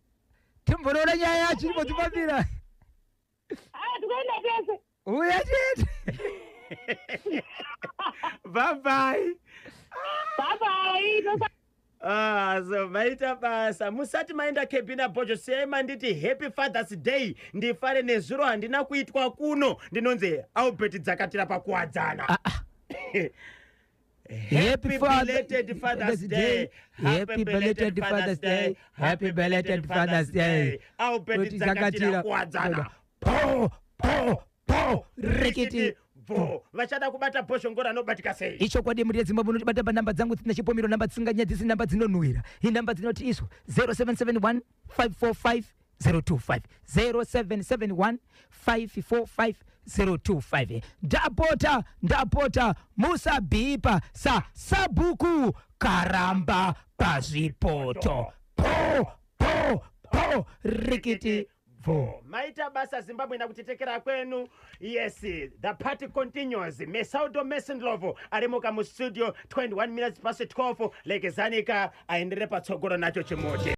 timborora nyaya yacho imodzimamira. Tikuenda tese. Uya chete. Bye bye. Bye bye. So maita basa musati maenda Kebina Bojo sema nditi happy Father's Day ndifare nezuro handina kuitwa kuno ndinonze Albert dzakatira pakuwadzana. Happy belated Father's Day. Happy belated Father's Day. Happy belated Father's Day. Albert dzakatira kuwadzana. Po rikiti vo vachada kubata bhoshongora nobatika sei. Ichokwadi muri yeZimbabwe unotibata panhamba dzangu dzina chipomero namba dzisinganyadzisi namba dzinonhuhwira. Inhamba dzinoti iso 0771 545 025 0771 545 025. Ndapota musabhipa sabhuku karamba pazvipoto po rikiti vo. Maita basa Zimbabwe na kutitekera kwenu. Yes, the party continues. Mesaudo Mesendlovo arimuka mu studio 21 minutes past 12 lekezanika aendelea patsogoro nacho chimote.